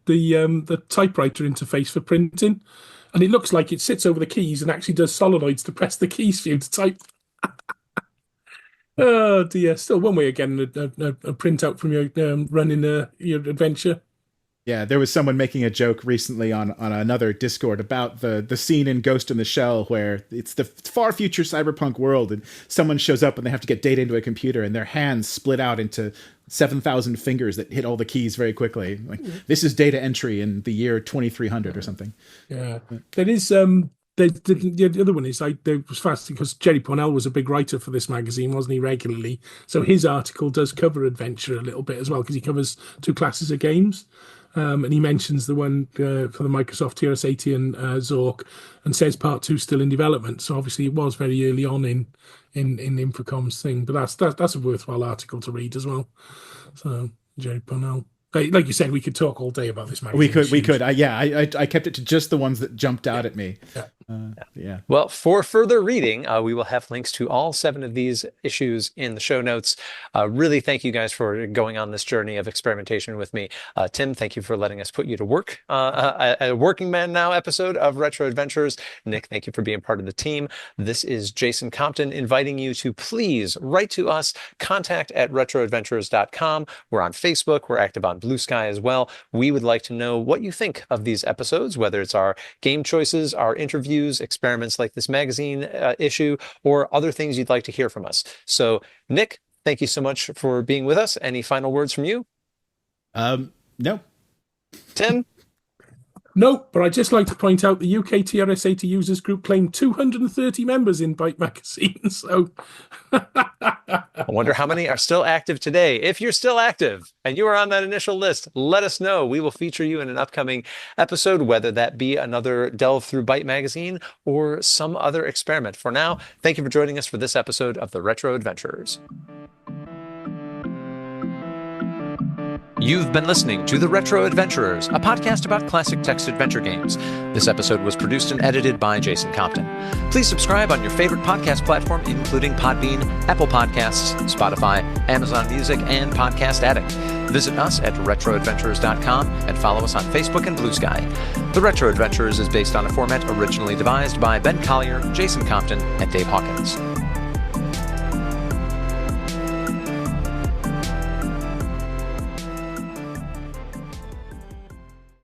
typewriter interface for printing. And it looks like it sits over the keys and actually does solenoids to press the keys for you to type. Oh dear! Still one way of getting a printout from your running your adventure. Yeah, there was someone making a joke recently on another Discord about the scene in Ghost in the Shell where it's the far future cyberpunk world, and someone shows up and they have to get data into a computer, and their hands split out into 7,000 fingers that hit all the keys very quickly. Like, this is data entry in the year 2300 or something. Yeah, there is. The other one is it was fascinating because Jerry Pournelle was a big writer for this magazine, wasn't he, regularly? So his article does cover Adventure a little bit as well, because he covers two classes of games. And he mentions the one for the Microsoft TRS-80 and Zork, and says Part 2 still in development. So obviously it was very early on in Infocom's thing. But that's a worthwhile article to read as well. So Jerry Parnell. Like you said, we could talk all day about this magazine. We could. I kept it to just the ones that jumped out at me. Yeah. Well, for further reading, we will have links to all 7 of these issues in the show notes. Really thank you guys for going on this journey of experimentation with me. Tim, thank you for letting us put you to work. A Working Man Now episode of Retro Adventures. Nick, thank you for being part of the team. This is Jason Compton inviting you to please write to us, contact@retroadventures.com. We're on Facebook. We're active on Blue Sky as well. We would like to know what you think of these episodes, whether it's our game choices, our interviews, experiments like this magazine issue, or other things you'd like to hear from us. So, Nick, thank you so much for being with us. Any final words from you? No. Tim? No, but I'd just like to point out the UK TRS-80 users group claimed 230 members in BYTE magazine. So I wonder how many are still active today. If you're still active and you are on that initial list, let us know. We will feature you in an upcoming episode, whether that be another delve through BYTE magazine or some other experiment. For now, thank you for joining us for this episode of the Retro Adventurers. You've been listening to The Retro Adventurers, a podcast about classic text adventure games. This episode was produced and edited by Jason Compton. Please subscribe on your favorite podcast platform, including Podbean, Apple Podcasts, Spotify, Amazon Music, and Podcast Addict. Visit us at retroadventurers.com and follow us on Facebook and Blue Sky. The Retro Adventurers is based on a format originally devised by Ben Collier, Jason Compton, and Dave Hawkins.